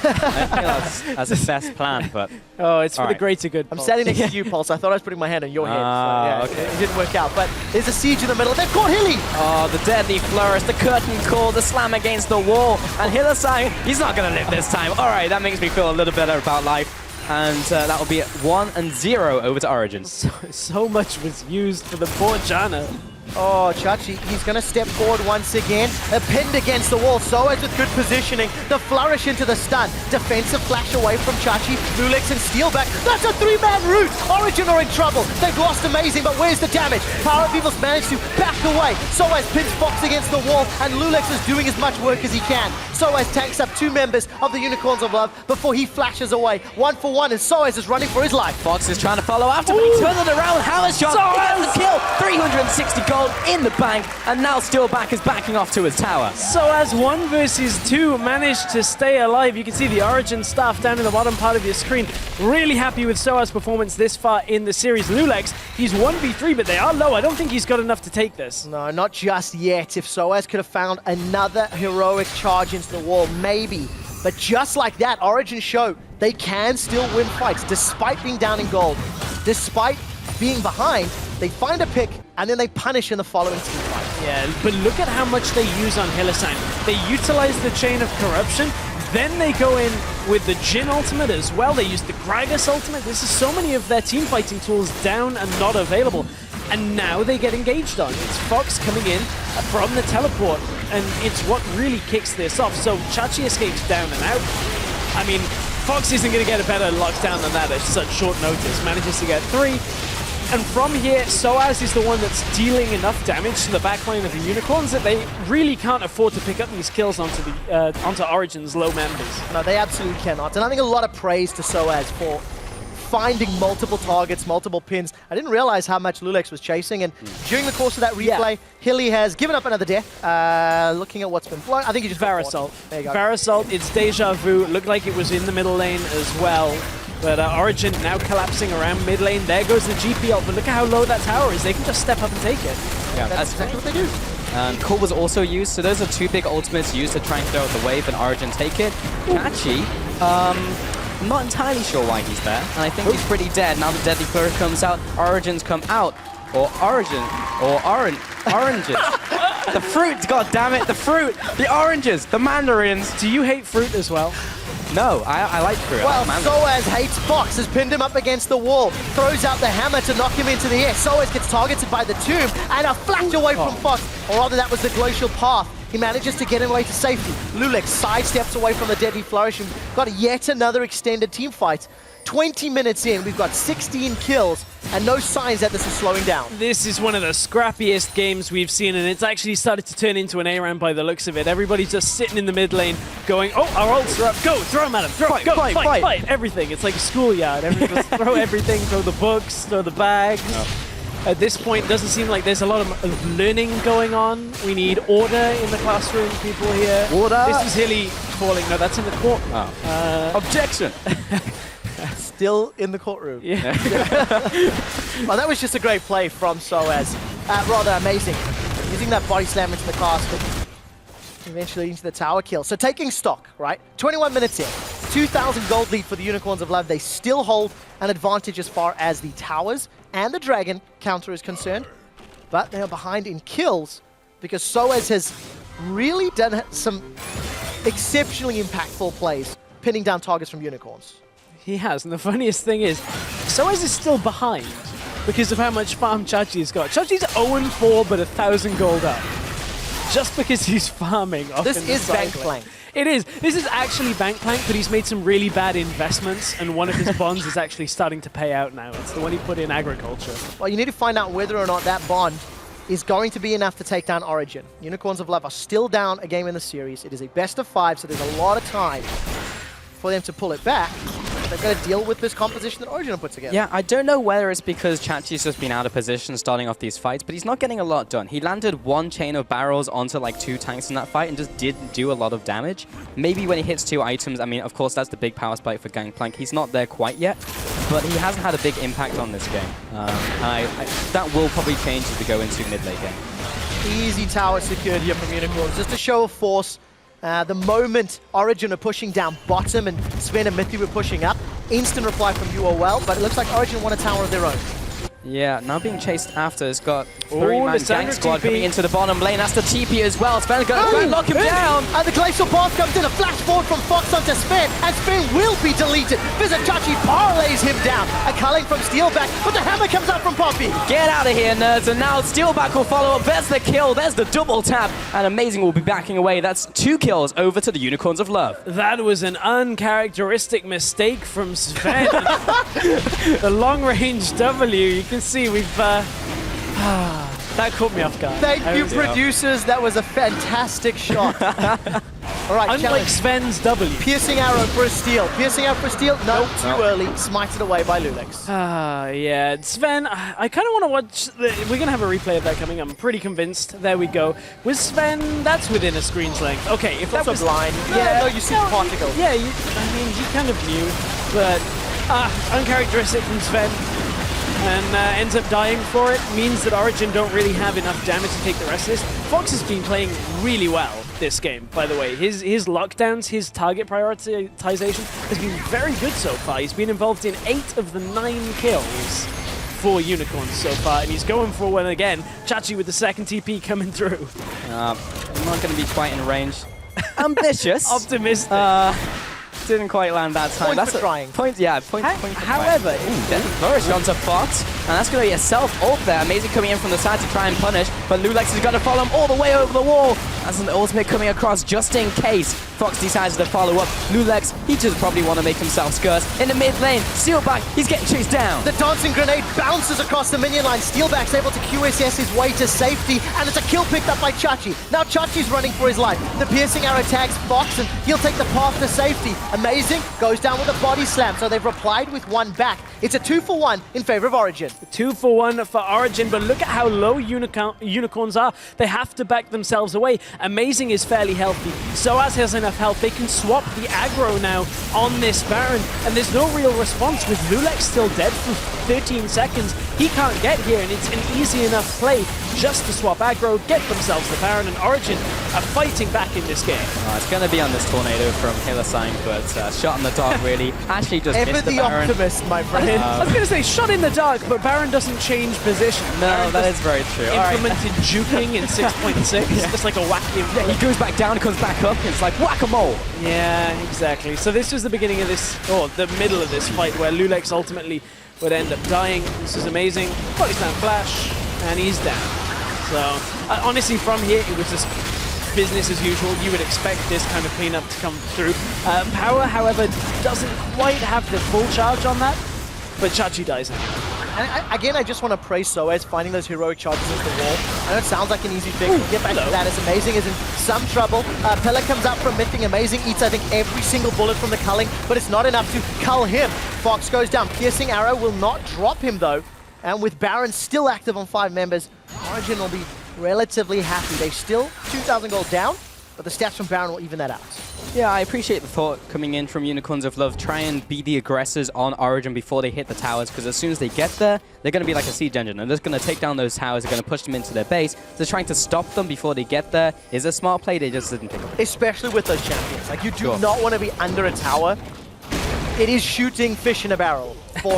think that's the best plan, but... Oh, it's for the greater good, I'm Pulse. standing next to you, Pulse. I thought I was putting my hand on your head. Ah, So, yeah, okay. it didn't work out. But there's a siege in the middle. They've caught Hilly! Oh, the deadly flourish, the curtain call, the slam against the wall, and Hillasang, he's not going to live this time. All right, that makes me feel a little better about life. And that will be 1-0 over to Origen. So much was used for the poor Janna. Oh, Chachi, he's going to step forward once again. Pinned against the wall. Soaz with good positioning. The flourish into the stun. Defensive flash away from Chachi. Lulex and steal back. That's a 3-man route. Origen are in trouble. They've lost Amazing, but where's the damage? Power of Evil's managed to back away. Soaz pins Fox against the wall, and Lulex is doing as much work as he can. Soaz tanks up 2 members of the Unicorns of Love before he flashes away. 1 for 1, and Soaz is running for his life. Fox is trying to follow after, but he turns it around. Hammer shot, he gets the kill. 360 gold in the bank, and now Steelback is backing off to his tower. So as 1 versus 2 managed to stay alive, you can see the Origen staff down in the bottom part of your screen. Really happy with Soaz's performance this far in the series. Lulex, he's 1v3, but they are low. I don't think he's got enough to take this. No, not just yet. If Soaz could have found another heroic charge into the wall, maybe. But just like that, Origen show they can still win fights despite being down in gold. Despite being behind, they find a pick and then they punish in the following team fight. Yeah, but look at how much they use on Hylissang. They utilize the Chain of Corruption, then they go in with the Jhin ultimate as well. They use the Gragas ultimate. This is so many of their team fighting tools down and not available. And now they get engaged on. It's Fox coming in from the teleport, and it's what really kicks this off. So Chachi escapes down and out. I mean, Fox isn't going to get a better lockdown than that at such short notice. Manages to get 3. And from here, Soaz is the one that's dealing enough damage to the backline of the Unicorns that they really can't afford to pick up these kills onto Origen's low members. No, they absolutely cannot. And I think a lot of praise to Soaz for finding multiple targets, multiple pins. I didn't realize how much Lulex was chasing, and during the course of that replay, Hilly has given up another death. Looking at what's been blown, I think he just Varasalt. There you go. Varasalt, it's Deja Vu. Looked like it was in the middle lane as well. But Origen now collapsing around mid lane. There goes the GP ult, but look at how low that tower is. They can just step up and take it. Yeah, That's exactly what they do. Core was also used, so those are 2 big ultimates used to try and throw out the wave and Origen take it. Kachi, I'm not entirely sure why he's there, and I think he's pretty dead. Now the Deadly Flourish comes out, Origen's come out, or Origen, or oranges. The fruit, god damn it, the fruit, the oranges, the mandarins. Do you hate fruit as well? No, I like fruit. Well, I like Soaz hates Fox, has pinned him up against the wall, throws out the hammer to knock him into the air. Soaz gets targeted by the tomb, and a flash away from Fox, or rather that was the glacial path. He manages to get away to safety. Lulex sidesteps away from the Deadly Flourish and got yet another extended team fight. 20 minutes in, we've got 16 kills and no signs that this is slowing down. This is one of the scrappiest games we've seen, and it's actually started to turn into an A-round by the looks of it. Everybody's just sitting in the mid lane going, oh, our ults are up, go, throw them at him, throw, go, fight, everything. It's like a schoolyard. Everyone throw everything, throw the books, throw the bags. No. At this point, doesn't seem like there's a lot of learning going on. We need order in the classroom, people here. Order! This is Hilly falling. No, that's in the court. Oh. Objection! Still in the courtroom. Yeah. Well, that was just a great play from Soaz. Rather amazing. Using that body slam into the cast, but eventually into the tower kill. So taking stock, right? 21 minutes in. 2,000 gold lead for the Unicorns of Love. They still hold an advantage as far as the towers and the dragon counter is concerned, but they are behind in kills because Soaz has really done some exceptionally impactful plays, pinning down targets from Unicorns. He has, and the funniest thing is, Soaz is still behind because of how much farm Chachi's got. Chachi's 0-4, but 1,000 gold up. Just because he's farming off This in the is side Bank lane. Plank. It is. This is actually Bank Plank, but he's made some really bad investments, and one of his bonds is actually starting to pay out now. It's the one he put in agriculture. Well, you need to find out whether or not that bond is going to be enough to take down Origen. Unicorns of Love are still down a game in the series. It is a best of 5, so there's a lot of time for them to pull it back. They've got to deal with this composition that Origen put together. Yeah, I don't know whether it's because Chachi's just been out of position starting off these fights, but he's not getting a lot done. He landed 1 chain of barrels onto like 2 tanks in that fight and just didn't do a lot of damage. Maybe when he hits 2 items, I mean, of course, that's the big power spike for Gangplank. He's not there quite yet, but he hasn't had a big impact on this game. That will probably change as we go into mid-late game. Easy tower secured here from Unicorns. Just a show of force. The moment Origen are pushing down bottom and Sven and Mithy were pushing up, instant reply from UOL, but it looks like Origen want a tower of their own. Yeah, now being chased after. It's got Ooh, 3-man Lissandra gang squad TP. coming into the bottom lane. That's the TP as well. Sven's going to try and lock him down. And the Glacial Path comes in, a flash forward from Fox onto Sven, and Sven will be deleted. Vizitachi parlays him down. A culling from Steelback, but the hammer comes out from Poppy. Get out of here, nerds. And now Steelback will follow up. There's the kill. There's the double tap. And Amazing will be backing away. That's 2 kills over to the Unicorns of Love. That was an uncharacteristic mistake from Sven. The long-range W, you can see we've... that caught me off guard. Thank you, producers. That was a fantastic shot. All right, Unlike challenge. Sven's W. Piercing arrow for a steal. Piercing arrow for a steal. No, too early. Smited away by Lulex. Yeah, Sven, I kind of want to watch... We're going to have a replay of that coming. I'm pretty convinced. There we go. With Sven, that's within a screen's length. Okay, if that was... blind. No, you see the particle. Yeah, I mean, he kind of knew, but uncharacteristic from Sven. And ends up dying for it, means that Origen don't really have enough damage to take the rest of this. Fox has been playing really well this game, by the way. His lockdowns, his target prioritization has been very good so far. He's been involved in 8 of the 9 kills for Unicorns so far, and he's going for one again. Chachi with the second TP coming through. I'm not going to be quite in range. Ambitious. Optimistic. Didn't quite land that time. Point for trying. Point for However, then flourish onto Fox, and that's going to be a self-ult there. Amazing coming in from the side to try and punish, but Lulex is going to follow him all the way over the wall. That's an ultimate coming across just in case Fox decides to follow up. Lulex, he just probably want to make himself scarce. In the mid lane, Steelback, he's getting chased down. The dancing grenade bounces across the minion line. Steelback's able to QSS his way to safety, and it's a kill picked up by Chachi. Now Chachi's running for his life. The piercing arrow tags Fox, and he'll take the path to safety. Amazing goes down with a body slam, so they've replied with one back. It's a 2-for-1 in favor of Origen. 2-for-1 for Origen, but look at how low Unicorns are. They have to back themselves away. Amazing is fairly healthy. Soaz has enough health. They can swap the aggro now on this Baron, and there's no real response with Lulex still dead for 13 seconds. He can't get here, and it's an easy enough play just to swap aggro, get themselves the Baron, and Origen are fighting back in this game. It's going to be on this tornado from Hillisang, but shot in the dark really actually just Ever missed the the Baron. optimist, my friend. I was going to say, shot in the dark, but Baron doesn't change position. No, Baron that just is very true. implemented juking in 6.6, just like a wacky... Yeah, he goes back down, comes back up, it's like whack-a-mole. Yeah, exactly. So this was the beginning of this, or the middle of this fight, where Lulex ultimately would end up dying. This is amazing. Body slam flash, and he's down. So, honestly, from here, it was just business as usual. You would expect this kind of cleanup to come through. Power, however, doesn't quite have the full charge on that, but Chachi dies. And again, I just want to praise Soaz finding those heroic charges into the wall. I know it sounds like an easy fix. We'll get back to that. As Amazing is in some trouble. Pella comes out from mything. Amazing eats, I think, every single bullet from the culling, but it's not enough to cull him. Fox goes down. Piercing arrow will not drop him, though. And with Baron still active on 5 members, Origen will be relatively happy. They're still 2,000 gold down, but the stats from Baron will even that out. Yeah, I appreciate the thought coming in from Unicorns of Love. Try and be the aggressors on Origen before they hit the towers, because as soon as they get there, they're going to be like a siege engine. They're just going to take down those towers. They're going to push them into their base. So trying to stop them before they get there is a smart play. They just didn't pick up. Especially with those champions. Like, you do not want to be under a tower. It is shooting fish in a barrel for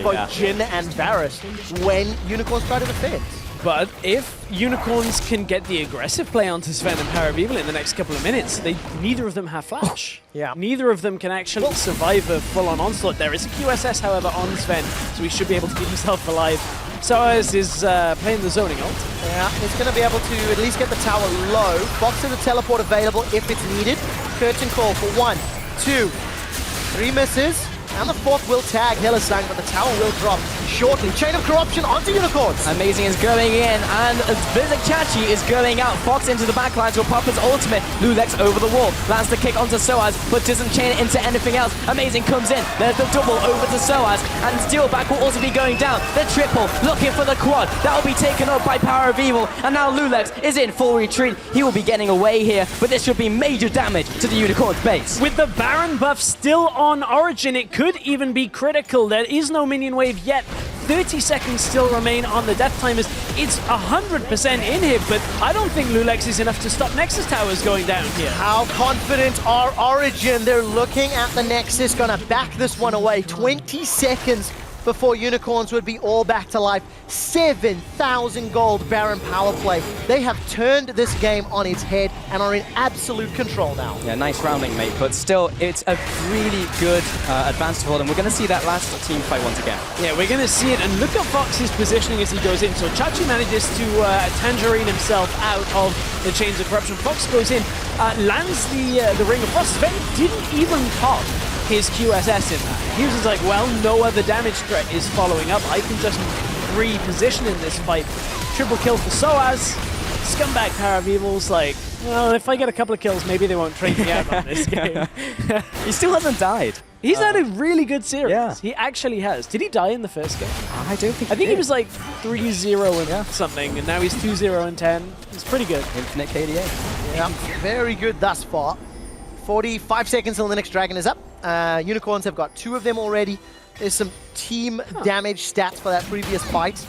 both Jin and Varus when Unicorns try to defend. But if Unicorns can get the aggressive play onto Sven and Power of Evil in the next couple of minutes, neither of them have flash. Yeah. Neither of them can actually survive a full-on onslaught. There is a QSS, however, on Sven, so he should be able to keep himself alive. Soaz is playing the zoning ult. Yeah, it's going to be able to at least get the tower low. Fox has a teleport available if it's needed. Curtain call for 1, 2, 3 misses. And the 4th will tag Hillisang, but the tower will drop shortly. Chain of Corruption onto Unicorns. Amazing is going in, and Vizitachi is going out. Fox into the backlines will pop his ultimate. Lulex over the wall. Lands the kick onto Soaz, but doesn't chain it into anything else. Amazing comes in. There's the double over to Soaz, and Steelback will also be going down. The triple, looking for the quad. That will be taken up by Power of Evil, and now Lulex is in full retreat. He will be getting away here, but this should be major damage to the Unicorn's base. With the Baron buff still on Origen, it could even be critical. There is no minion wave yet. 30 seconds still remain on the death timers. It's 100% inhib, but I don't think Lulex is enough to stop Nexus towers going down here. How confident are Origen? They're looking at the Nexus, gonna back this one away. 20 seconds before Unicorns would be all back to life. 7,000 gold Baron power play. They have turned this game on its head and are in absolute control now. Yeah, nice rounding, mate, but still, it's a really good advantage for them. We're going to see that last team fight once again. Yeah, we're going to see it, and look at Fox's positioning as he goes in. So Chachi manages to tangerine himself out of the chains of corruption. Fox goes in, lands the Ring of Frost. Sven didn't even pop his QSS in that. He was just like, well, no other damage threat is following up. I can just reposition in this fight. Triple kill for Soaz. Scumbag Power of Evil's like, well, if I get a couple of kills, maybe they won't trade me out on this game. He still hasn't died. He's had a really good series. Yeah. He actually has. Did he die in the first game? I don't think I think he was like 3-0 and something, and now he's 2-0 and 10. It's pretty good. Infinite KDA. Yeah, very good thus far. 45 seconds till the next dragon is up. Unicorns have got 2 of them already. There's some team damage stats for that previous fight.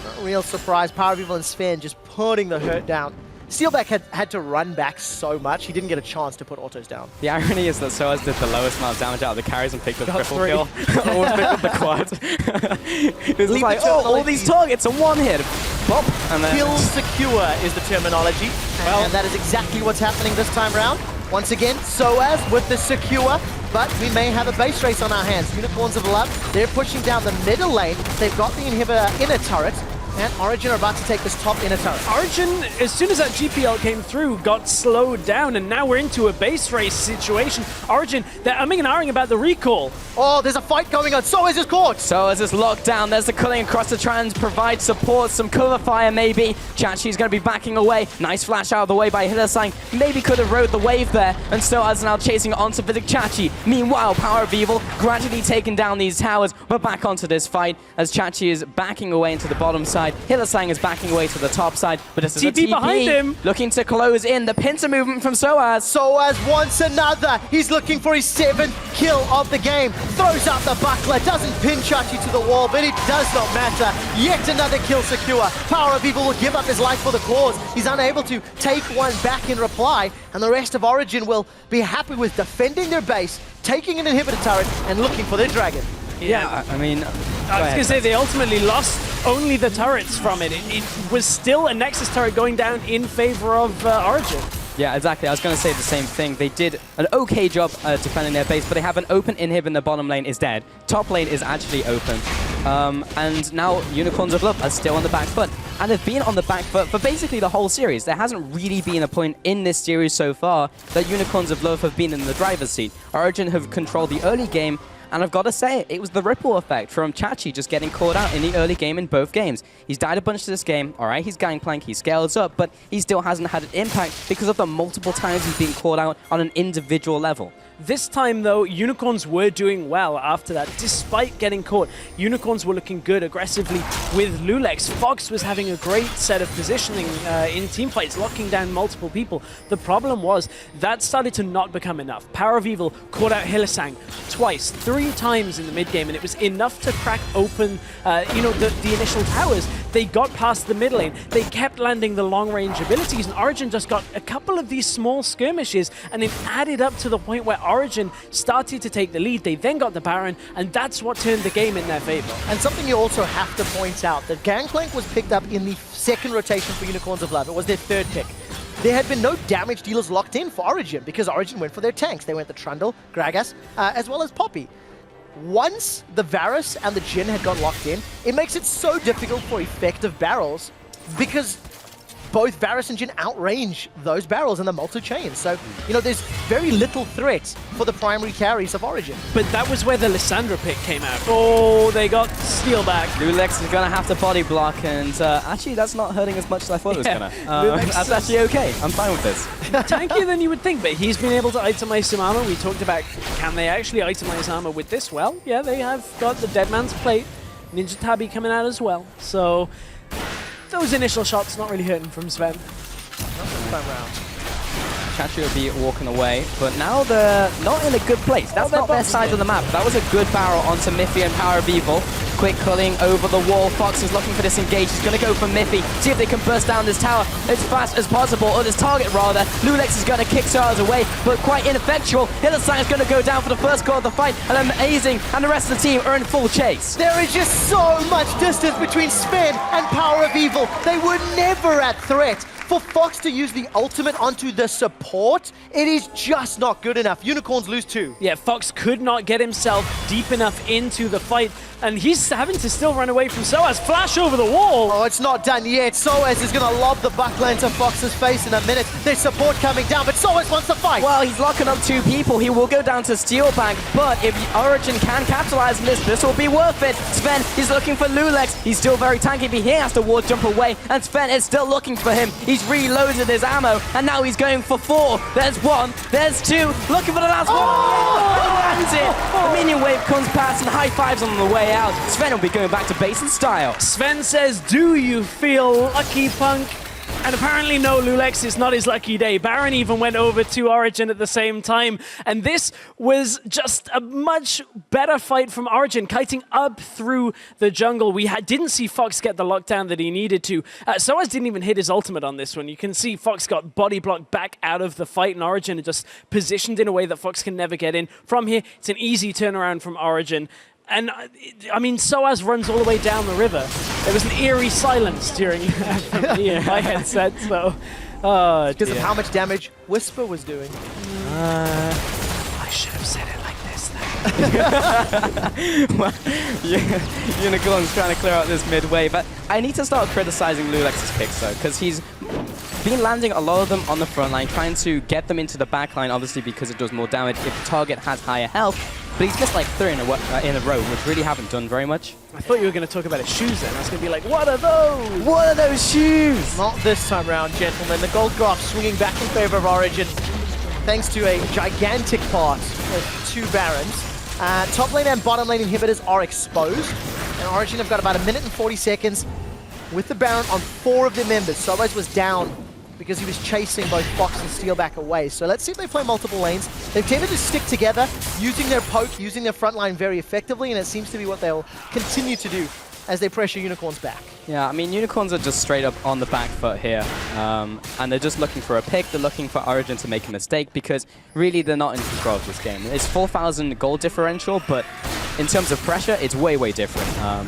Not a real surprise. Power of Evil and Sven just putting the hurt down. Steelback had to run back so much, he didn't get a chance to put autos down. The irony is that Soaz did the lowest amount of damage out of the carries and picked up triple kill. Almost picked up the quad. It was like, oh, all these targets are one hit. Pop, and then Kill secure is the terminology. And that is exactly what's happening this time round. Once again, Soaz with the secure, but we may have a base race on our hands. Unicorns of Love, they're pushing down the middle lane. They've got the inhibitor inner turret, and Origen are about to take this top inner turret. Origen, as soon as that GPL came through, got slowed down, and now we're into a base race situation. Origen, they're umming and ahhing about the recall. Oh, there's a fight going on. Soaz is caught. Soaz is locked down. There's the culling across to try and provide support. Some cover fire maybe. Chachi's going to be backing away. Nice flash out of the way by Hillisang. Maybe could have rode the wave there. And Soaz now chasing onto Vidic Chachi. Meanwhile, Power of Evil gradually taking down these towers. We're back onto this fight as Chachi is backing away into the bottom side. Hillisang is backing away to the top side. But this is a TP behind him. Looking to close in. The pincer movement from Soaz. Soaz wants another. He's looking for his 7th kill of the game. Throws out the buckler, doesn't pin Chachi to the wall, but it does not matter. Yet another kill secure. Power of Evil will give up his life for the cause. He's unable to take one back in reply, and the rest of Origen will be happy with defending their base, taking an inhibitor turret, and looking for their dragon. Yeah, I mean, I was going to say they ultimately lost only the turrets from it. It was still a Nexus turret going down in favor of Origen. Yeah, exactly. I was going to say the same thing. They did an okay job defending their base, but they have an open inhib in the bottom lane is dead. Top lane is actually open. And now Unicorns of Love are still on the back foot. And they've been on the back foot for basically the whole series. There hasn't really been a point in this series so far that Unicorns of Love have been in the driver's seat. Origen have controlled the early game, and I've got to say, it was the ripple effect from Chachi just getting caught out in the early game in both games. He's died a bunch this game, alright, he's gangplank, he scales up, but he still hasn't had an impact because of the multiple times he's been caught out on an individual level. This time, though, Unicorns were doing well after that. Despite getting caught, Unicorns were looking good aggressively with Lulex. Fox was having a great set of positioning in teamfights, locking down multiple people. The problem was that started to not become enough. Power of Evil caught out Hillisang twice, 3 times in the mid-game, and it was enough to crack open the initial towers. They got past the mid lane. They kept landing the long-range abilities, and Origen just got a couple of these small skirmishes, and it added up to the point where Origen started to take the lead. They then got the Baron, and that's what turned the game in their favor. And something you also have to point out, that Gangplank was picked up in the 2nd rotation for Unicorns of Love. It was their 3rd pick. There had been no damage dealers locked in for Origen because Origen went for their tanks. They went the Trundle, Gragas, as well as Poppy. Once the Varus and the Jhin had got locked in, it makes it so difficult for effective barrels because both Varus and Jhin outrange those barrels in the multi-chain. So, there's very little threat for the primary carries of Origen. But that was where the Lissandra pick came out. Oh, they got steal back. Lulex is going to have to body block, and actually that's not hurting as much as I thought it was going to. That's actually okay. I'm fine with this. Tankier than you would think, but he's been able to itemize some armor. We talked about, can they actually itemize armor with this? Well, yeah, they have got the Dead Man's Plate, Ninja Tabi coming out as well. So those initial shots not really hurting from Sven. Not this time round. Chachi will be walking away, but now they're not in a good place. That's not their side of the map. That was a good barrel onto Miffy and Power of Evil. Quick culling over the wall. Fox is looking for this engage. He's going to go for Miffy. See if they can burst down this tower as fast as possible, or this target rather. Lulex is going to kick Stars away, but quite ineffectual. Hillisang is going to go down for the first goal of the fight, and Amazing and the rest of the team are in full chase. There is just so much distance between Sven and Power of Evil. They were never at threat. For Fox to use the ultimate onto the support, it is just not good enough. Unicorns lose 2. Yeah, Fox could not get himself deep enough into the fight, and he's having to still run away from Soaz. Flash over the wall! Oh, it's not done yet. Soaz is going to lob the buckler into Fox's face in a minute. There's support coming down, but Soaz wants to fight. Well, he's locking up 2 people. He will go down to Steelbank, but if Origen can capitalize on this will be worth it. Sven is looking for Lulex. He's still very tanky, but he has to ward jump away, and Sven is still looking for him. He's reloaded his ammo, and now he's going for 4. There's 1, there's 2, looking for the last one. He lands it. The minion wave comes past and high fives on the way out. Sven will be going back to base in style. Sven says, do you feel lucky, punk? And apparently no, Lulex is not his lucky day. Baron even went over to Origen at the same time. And this was just a much better fight from Origen, kiting up through the jungle. We didn't see Fox get the lockdown that he needed to. Soaz didn't even hit his ultimate on this one. You can see Fox got body blocked back out of the fight, and Origen just positioned in a way that Fox can never get in. From here, it's an easy turnaround from Origen. And, I mean, Soaz runs all the way down the river. There was an eerie silence during me in my headset, so... Oh, because of how much damage Whisper was doing. I should have said it like this, Well, yeah, Unicorn's trying to clear out this mid-wave, but I need to start criticizing Lulex's picks, though, because he's been landing a lot of them on the front line, trying to get them into the back line, obviously because it does more damage if the target has higher health. But he's missed like 3 in a row, which really haven't done very much. I thought you were going to talk about his shoes then. I was going to be like, what are those? What are those shoes? Not this time round, gentlemen. The gold graph swinging back in favor of Origen, thanks to a gigantic part of 2 Barons. Top lane and bottom lane inhibitors are exposed, and Origen have got about 1 minute and 40 seconds with the Baron on 4 of their members. Soaz was down because he was chasing both Fox and Steelback away. So let's see if they play multiple lanes. They've tended to stick together, using their poke, using their front line very effectively, and it seems to be what they'll continue to do as they pressure Unicorns back. Yeah, I mean, Unicorns are just straight up on the back foot here, and they're just looking for a pick. They're looking for Origen to make a mistake, because really they're not in control of this game. It's 4,000 goal differential, but in terms of pressure, it's way, way different.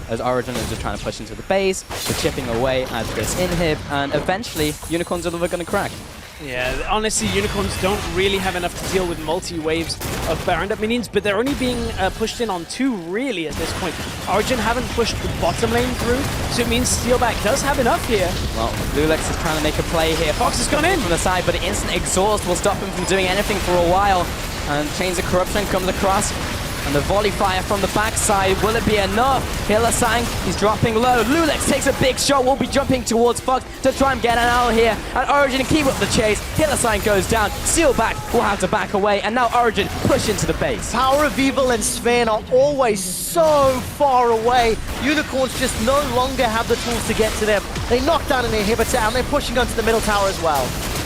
As Origen is just trying to push into the base, they're chipping away at this inhib, and eventually Unicorns are never going to crack. Yeah, honestly, Unicorns don't really have enough to deal with multi-waves of Baron up minions, but they're only being pushed in on 2 really at this point. Origen haven't pushed the bottom lane through, so it means Steelback does have enough here. Well, Lulex is trying to make a play here. Fox has gone in from the side, but the instant exhaust will stop him from doing anything for a while. And Chains of Corruption comes across. And the volley fire from the backside, will it be enough? Hillisang, he's dropping low. Lulex takes a big shot, will be jumping towards Fox to try and get an out here. And Origen keep up the chase. Hillisang goes down, Steelback will have to back away, and now Origen push into the base. Power of Evil and Sven are always so far away. Unicorns just no longer have the tools to get to them. They knock down an inhibitor, and they're pushing onto the middle tower as well.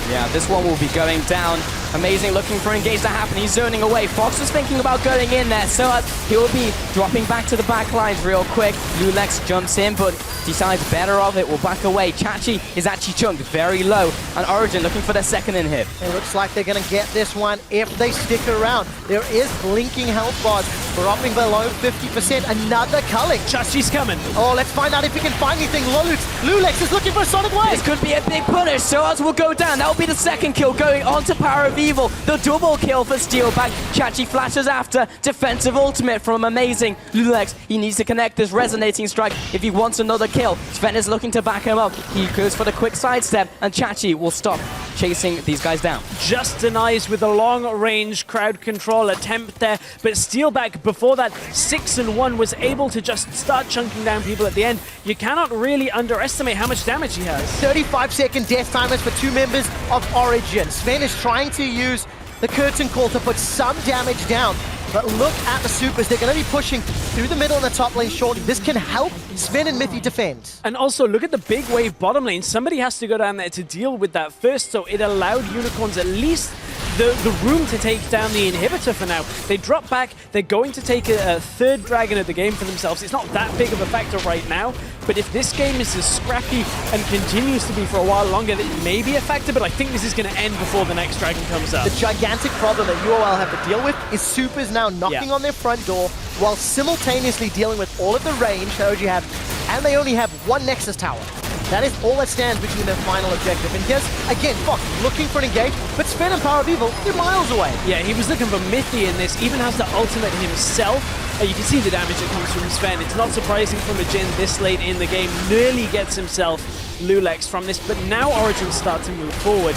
Yeah, this one will be going down. Amazing, looking for engage to happen. He's zoning away. Fox was thinking about going in there, so he will be dropping back to the back lines real quick. Lulex jumps in, but decides better of it. Will back away. Chachi is actually chunked very low, and Origen looking for their second inhib. It looks like they're going to get this one if they stick around. There is blinking health bars dropping below 50%. Another culling. Chachi's coming. Oh, let's find out if he can find anything. Lulex is looking for a Sonic Wave. This could be a big punish. Soaz will go down. That will be the second kill going on to Power of Evil. The double kill for Steelback. Chachi flashes after. Defensive ultimate from Amazing. Lulex, he needs to connect this resonating strike if he wants another kill. Sven is looking to back him up. He goes for the quick sidestep, and Chachi will stop chasing these guys down. Just denies with a long-range crowd control attempt there, but Steelback, before that 6-1, was able to just start chunking down people at the end. You cannot really underestimate how much damage he has. 35-second death timers for 2 members of Origen. Sven is trying to use the curtain call to put some damage down. But look at the supers. They're going to be pushing through the middle and the top lane shortly. This can help Sven and Mithy defend. And also, look at the big wave bottom lane. Somebody has to go down there to deal with that first, so it allowed Unicorns at least the room to take down the inhibitor for now. They drop back. They're going to take a third dragon of the game for themselves. It's not that big of a factor right now, but if this game is as scrappy and continues to be for a while longer, it may be a factor, but I think this is going to end before the next dragon comes up. The gigantic problem that UOL have to deal with is Supers now knocking on their front door while simultaneously dealing with all of the range that OG have, and they only have one Nexus tower. That is all that stands between their final objective. And here's, again, Fox looking for an engage, but Sven and Power of Evil, they're miles away. Yeah, he was looking for Mythi in this, even has the ultimate himself. You can see the damage that comes from Sven. It's not surprising from a Jin this late in the game. Nearly gets himself Lulex from this, but now Origen start to move forward.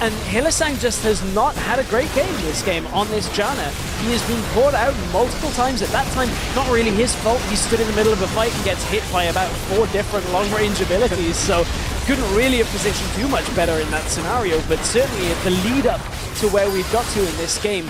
And Hylissang just has not had a great game this game on this Janna. He has been caught out multiple times. At that time, not really his fault. He stood in the middle of a fight and gets hit by about 4 different long-range abilities, so couldn't really have positioned too much better in that scenario, but certainly the lead-up to where we've got to in this game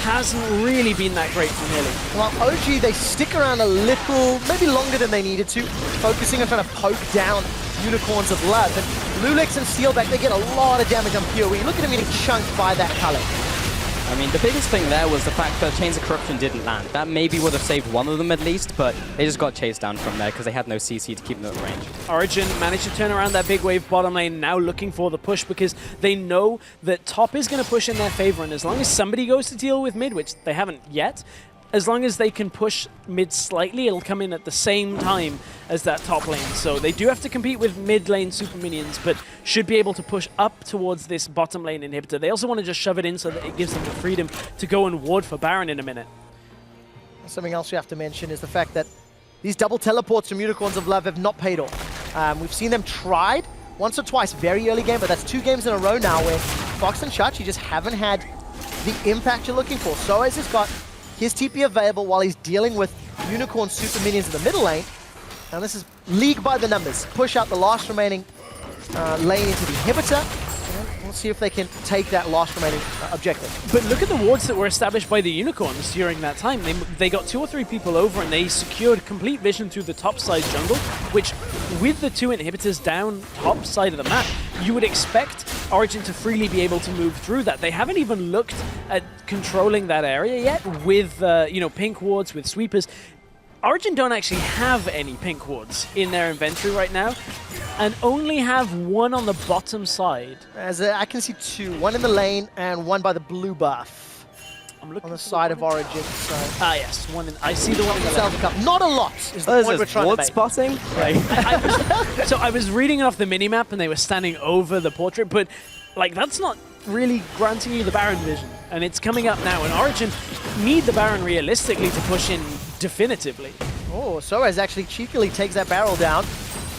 hasn't really been that great from Hilly. Well, OG, they stick around a little, maybe longer than they needed to, focusing on trying to poke down Unicorns of Blood. But Lulex and Steelback, they get a lot of damage on PoE. Look at him getting chunked by that Culling. I mean, the biggest thing there was the fact that Chains of Corruption didn't land. That maybe would have saved one of them at least, but they just got chased down from there because they had no CC to keep them at range. Origen managed to turn around that big wave bottom lane, now looking for the push because they know that top is going to push in their favor, and as long as somebody goes to deal with mid, which they haven't yet, as long as they can push mid slightly, it'll come in at the same time as that top lane. So they do have to compete with mid lane super minions, but should be able to push up towards this bottom lane inhibitor. They also want to just shove it in so that it gives them the freedom to go and ward for Baron in a minute. Something else we have to mention is the fact that these double teleports from Unicorns of Love have not paid off. We've seen them tried once or twice very early game, but that's 2 games in a row now where Fox and Chachi just haven't had the impact you're looking for. Soaz has got his TP available while he's dealing with Unicorn super minions in the middle lane. And this is league by the numbers. Push out the last remaining lane into the inhibitor. And we'll see if they can take that last remaining objective. But look at the wards that were established by the Unicorns during that time. They got 2 or 3 people over and they secured complete vision through the top side jungle, which with the 2 inhibitors down top side of the map, you would expect Origen to freely be able to move through that. They haven't even looked at controlling that area yet with, pink wards, with sweepers. Origen don't actually have any pink wards in their inventory right now, and only have 1 on the bottom side. As I can see 2, 1 in the lane and 1 by the blue buff. I'm looking on the side of Origen. So. Yes, I see the one in the lane. Not a lot is the point we're trying to make. Spotting? So I was reading off the minimap and they were standing over the portrait, but that's not really granting you the Baron vision. And it's coming up now, and Origen need the Baron realistically to push in definitively. Oh, Soaz actually cheekily takes that barrel down.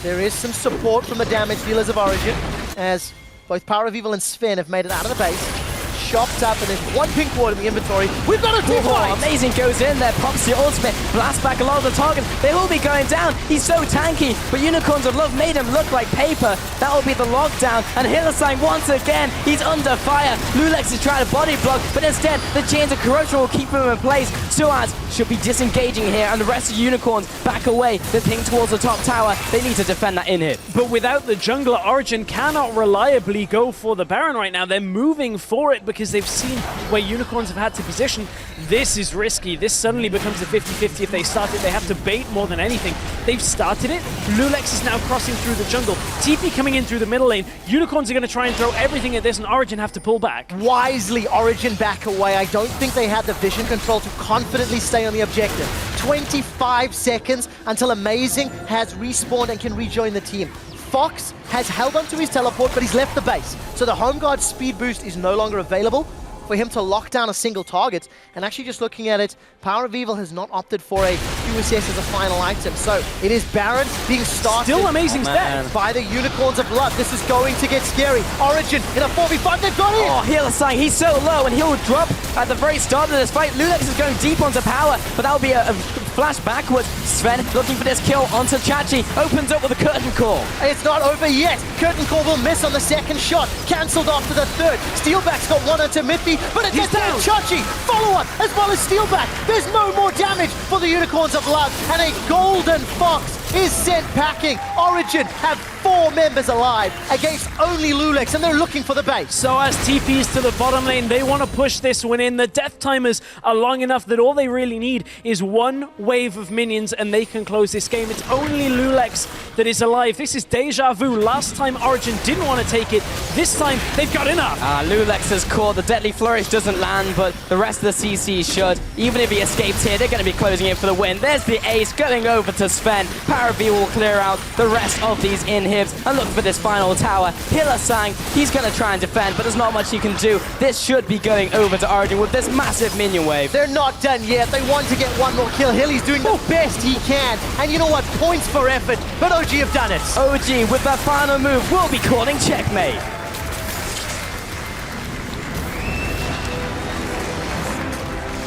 There is some support from the damage dealers of Origen, as both Power of Evil and Sven have made it out of the base. Chopped up, and there's 1 pink ward in the inventory. We've got a team fight! Amazing goes in there, pops the ultimate, blasts back a lot of the targets. They will be going down. He's so tanky, but Unicorns of Love made him look like paper. That will be the lockdown, and Hylissang once again, he's under fire. Lulex is trying to body block, but instead, the Chains of Corruption will keep him in place. Suaz should be disengaging here, and the rest of Unicorns back away. They're ping towards the top tower. They need to defend that in-hit. But without the jungler, Origen cannot reliably go for the Baron right now. They're moving for it because they've seen where Unicorns have had to position. This is risky. This suddenly becomes a 50-50 if they start it. They have to bait more than anything. They've started it. Lulex is now crossing through the jungle. TP coming in through the middle lane. Unicorns are going to try and throw everything at this, and Origen have to pull back. Wisely, Origen back away. I don't think they had the vision control to confidently stay on the objective. 25 seconds until Amazing has respawned and can rejoin the team. Fox has held onto his teleport, but he's left the base. So the home guard speed boost is no longer available for him to lock down a single target. And actually just looking at it, Power of Evil has not opted for a QSS as a final item. So it is Baron being started. Still Amazing's dead. By the Unicorns of Blood. This is going to get scary. Origen in a 4v5, they've got it! Oh, Hylissang, he's so low, and he'll drop at the very start of this fight. Lulex is going deep onto Power, but that'll be a flash backwards. Sven looking for this kill onto Chachi. Opens up with a curtain call. It's not over yet. Curtain call will miss on the second shot. Cancelled after the third. Steelback's got 1 onto Mythi, but it's down. Chachi, follow up, as well as Steelback. There's no more damage for the Unicorns of Love, and a golden Fox is sent packing. Origen have 4 members alive against only Lulex, and they're looking for the base. So as TPs to the bottom lane, they want to push this one in. The death timers are long enough that all they really need is one wave of minions and they can close this game. It's only Lulex that is alive. This is deja vu. Last time Origen didn't want to take it. This time they've got enough. Lulex has caught. The Deadly Flourish doesn't land, but the rest of the CC should. Even if he escapes here, they're going to be closing in for the win. There's the ace going over to Sven. Paravi will clear out the rest of these inhibs and look for this final tower. Hillasang, he's going to try and defend, but there's not much he can do. This should be going over to Origen with this massive minion wave. They're not done yet. They want to get one more kill. Hilly's doing the best he can. And you know what? Points for effort. But OG have done it. OG with that final move will be calling checkmate.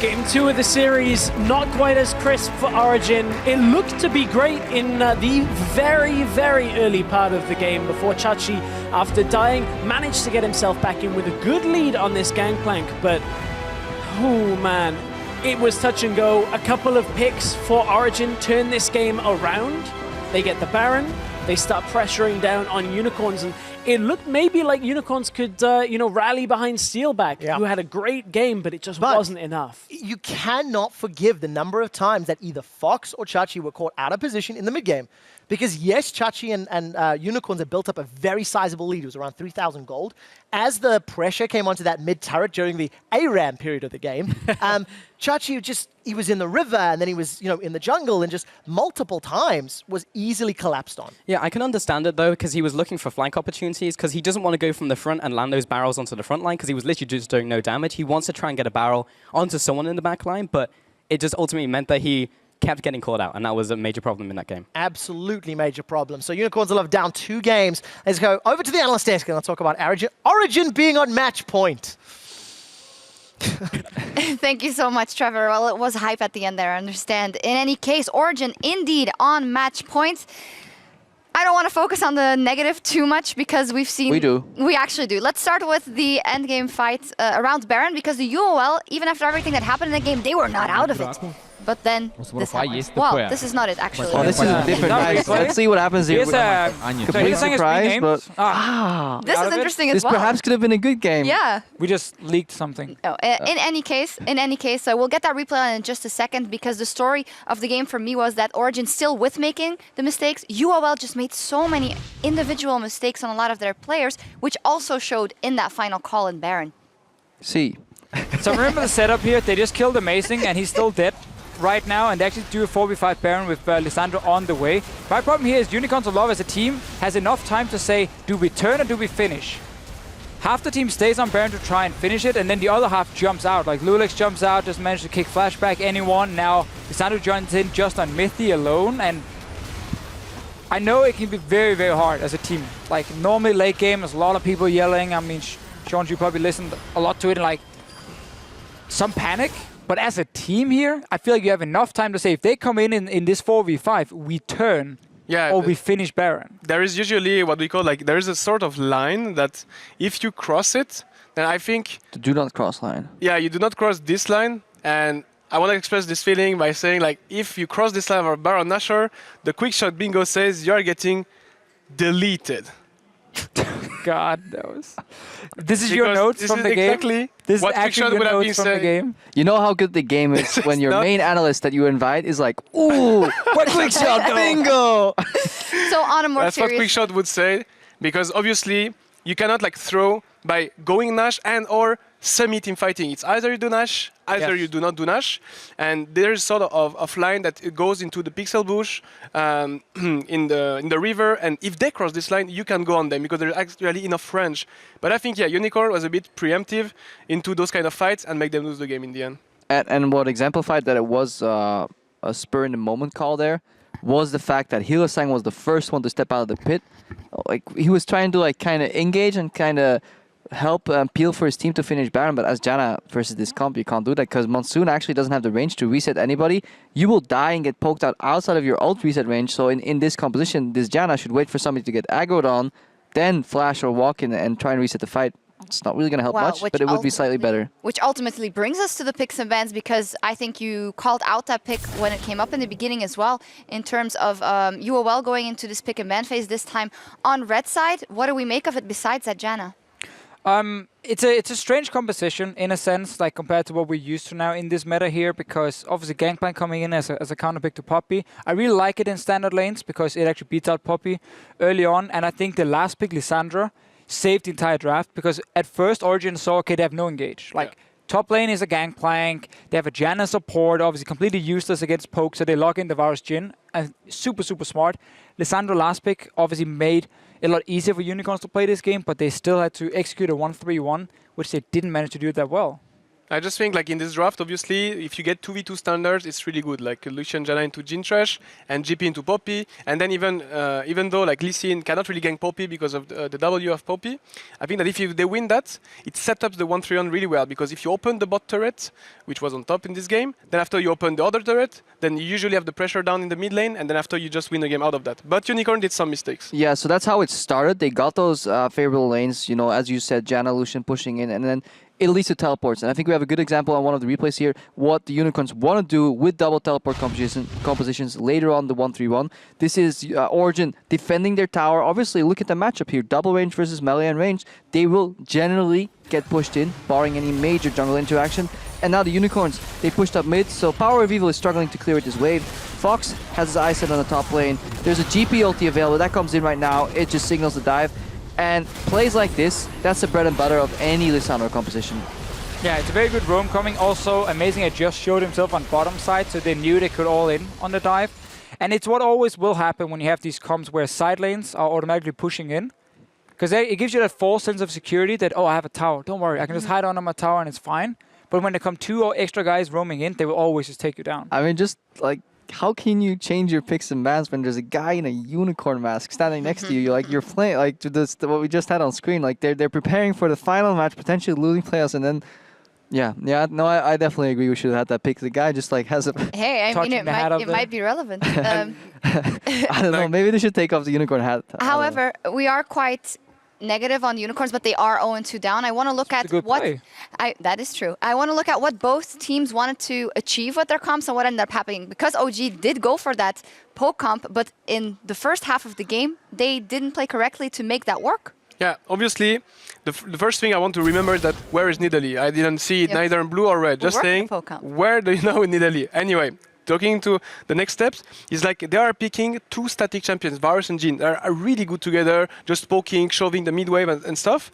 Game 2 of the series, not quite as crisp for Origen. It looked to be great in the very, very early part of the game before Chachi, after dying, managed to get himself back in with a good lead on this gangplank. But, oh man, it was touch and go. A couple of picks for Origen turn this game around. They get the Baron. They start pressuring down on Unicorns, and it looked maybe like Unicorns could, rally behind Steelback, who had a great game, but it just wasn't enough. You cannot forgive the number of times that either Fox or Chachi were caught out of position in the mid game. Because yes, Chachi and Unicorns have built up a very sizable lead. It was around 3,000 gold. As the pressure came onto that mid turret during the ARAM period of the game, Chachi he was in the river and then he was in the jungle and just multiple times was easily collapsed on. Yeah, I can understand it though, because he was looking for flank opportunities, because he doesn't want to go from the front and land those barrels onto the front line, because he was literally just doing no damage. He wants to try and get a barrel onto someone in the back line, but it just ultimately meant that he kept getting caught out, and that was a major problem in that game. Absolutely major problem. So Unicorns will have down 2 games. Let's go over to the analyst desk and I'll talk about Origen being on match point. Thank you so much, Trevor. Well, it was hype at the end there, I understand. In any case, Origen indeed on match points. I don't want to focus on the negative too much because we've seen... We do. We actually do. Let's start with the endgame fight around Baron, because the UOL, even after everything that happened in the game, they were not out of it. But then this happened. Well, this is not it, actually. Oh, this is different. Let's see what happens here. Complete surprise, but this is interesting as well. This perhaps could have been a good game. Yeah. We just leaked something. Oh, in any case, we'll get that replay on in just a second, because the story of the game for me was that Origen still with making the mistakes. UOL just made so many individual mistakes on a lot of their players, which also showed in that final call in Baron. See. So remember the setup here? They just killed Amazing and he's still dead right now, and they actually do a 4v5 Baron with Lissandro on the way. My problem here is Unicorns of Love as a team has enough time to say, do we turn or do we finish? Half the team stays on Baron to try and finish it, and then the other half jumps out. Like Lulex jumps out, just managed to kick flashback anyone. Now Lissandro joins in just on Mythy alone, and I know it can be very, very hard as a team. Like normally late game, there's a lot of people yelling. I mean, Sean, you probably listened a lot to it, and like some panic. But as a team here, I feel like you have enough time to say, if they come in this 4v5, we turn or we finish Baron. There is usually what we call, there is a sort of line that if you cross it, then I think... Do not cross line. Yeah, you do not cross this line. And I want to express this feeling by saying, if you cross this line of Baron Nashor, the quick shot bingo says you're getting deleted. God knows. This is your notes from the game? Exactly this what is actually your notes from the game? You know how good the game is when your main analyst that you invite is like, ooh, what quick shot, bingo! So on a more That's serious... what quick shot would say, because obviously you cannot throw by going Nash and or semi-team fighting. It's either you do Nash, either you do not do Nash, and there's sort of a line that it goes into the pixel bush in the river, and if they cross this line, you can go on them because there's actually enough range. But I think Unicorn was a bit preemptive into those kind of fights and make them lose the game in the end. And what exemplified that it was a spur in the moment call there was the fact that Hillasang was the first one to step out of the pit. Like he was trying to kind of engage and kind of help peel for his team to finish Baron, but as Janna versus this comp, you can't do that because Monsoon actually doesn't have the range to reset anybody. You will die and get poked out outside of your ult reset range, so in this composition, this Janna should wait for somebody to get aggroed on, then flash or walk in and try and reset the fight. it's not really going to help Well, much, which but it would be slightly ultimately- better. Which ultimately brings us to the picks and bans, because I think you called out that pick when it came up in the beginning as well, in terms of UOL going into this pick and ban phase this time on red side. What do we make of it besides that, Jana? It's a strange composition in a sense, like compared to what we're used to now in this meta here, because obviously Gangplank coming in as a counter pick to Poppy. I really like it in standard lanes because it actually beats out Poppy early on, and I think the last pick, Lissandra, saved the entire draft because at first Origen saw, okay, they have no engage. Like, top lane is a Gangplank, they have a Janna support, obviously completely useless against poke, so they lock in the Varus Jhin, and super, super smart. Lissandra last pick obviously made it a lot easier for Unicorns to play this game, but they still had to execute a 1-3-1, which they didn't manage to do that well. I just think like in this draft, obviously, if you get 2v2 standards, it's really good. Like Lucian Janna into Jhin Trash and GP into Poppy. And then even though like Lee Sin cannot really gank Poppy because of the W of Poppy, I think that if they win that, it sets up the 1-3-1 really well. Because if you open the bot turret, which was on top in this game, then after you open the other turret, then you usually have the pressure down in the mid lane, and then after you just win the game out of that. But Unicorn did some mistakes. Yeah, so that's how it started. They got those favorable lanes, you know, as you said, Janna, Lucian pushing in, and then it leads to teleports. And I think we have a good example on one of the replays here, what the Unicorns want to do with double teleport compositions later on the 1-3-1. This is Origen defending their tower. Obviously, look at the matchup here. Double range versus melee and range. They will generally get pushed in, barring any major jungle interaction. And now the Unicorns, they pushed up mid, so Power of Evil is struggling to clear this wave. Fox has his eyes set on the top lane. There's a GP ulti available. That comes in right now. It just signals the dive. And plays like this, that's the bread and butter of any Lissandra composition. Yeah, it's a very good roam coming. Also, amazing, it just showed himself on bottom side, so they knew they could all in on the dive. And it's what always will happen when you have these comps where side lanes are automatically pushing in. Because it gives you that false sense of security that, oh, I have a tower, don't worry, I can just hide under my tower and it's fine. But when there come two extra guys roaming in, they will always just take you down. I mean, just like, how can you change your picks and bans when there's a guy in a unicorn mask standing next to you? You're playing like this, what we just had on screen. Like they're preparing for the final match, potentially losing playoffs, and then no, I definitely agree. We should have had that pick. The guy just like has a. Hey, I mean, it might be relevant. I don't know. Maybe they should take off the unicorn hat. However, we are quite negative on Unicorns, but they are 0-2 down. I want to look at what that is true. I want to look at what both teams wanted to achieve with their comps and what ended up happening. Because OG did go for that poke comp, but in the first half of the game, they didn't play correctly to make that work. Yeah, obviously, the first thing I want to remember is that where is Nidalee? I didn't see it neither in blue or red. Just saying, where do you know Nidalee? Anyway, talking to the next steps, is like they are picking two static champions, Varus and Jhin. They are really good together, just poking, shoving the mid wave and stuff.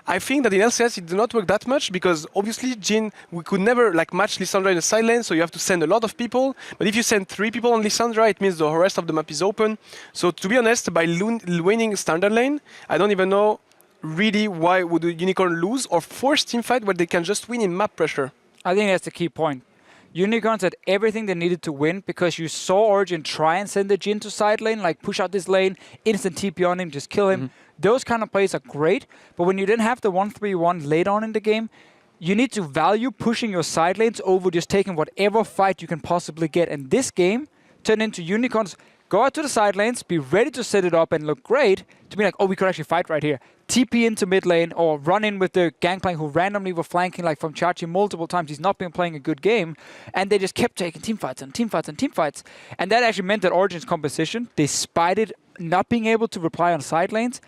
I think that in LCS it did not work that much because obviously Jhin, we could never like match Lissandra in the side lane, so you have to send a lot of people. But if you send 3 people on Lissandra, it means the rest of the map is open. So to be honest, by winning standard lane, I don't even know really why would a Unicorn lose or force teamfight where they can just win in map pressure. I think that's the key point. Unicorns had everything they needed to win because you saw Origen try and send the Jhin to side lane, like push out this lane, instant TP on him, just kill him. Those kind of plays are great, but when you didn't have the 1-3-1 late on in the game, you need to value pushing your side lanes over just taking whatever fight you can possibly get. And this game turned into Unicorns go out to the side lanes, be ready to set it up and look great, to be like, oh, we could actually fight right here. TP into mid lane or run in with the Gangplank who randomly were flanking like from Chachi multiple times. He's not been playing a good game. And they just kept taking teamfights and teamfights and teamfights. And that actually meant that Origen's composition, despite it not being able to reply on side lanes,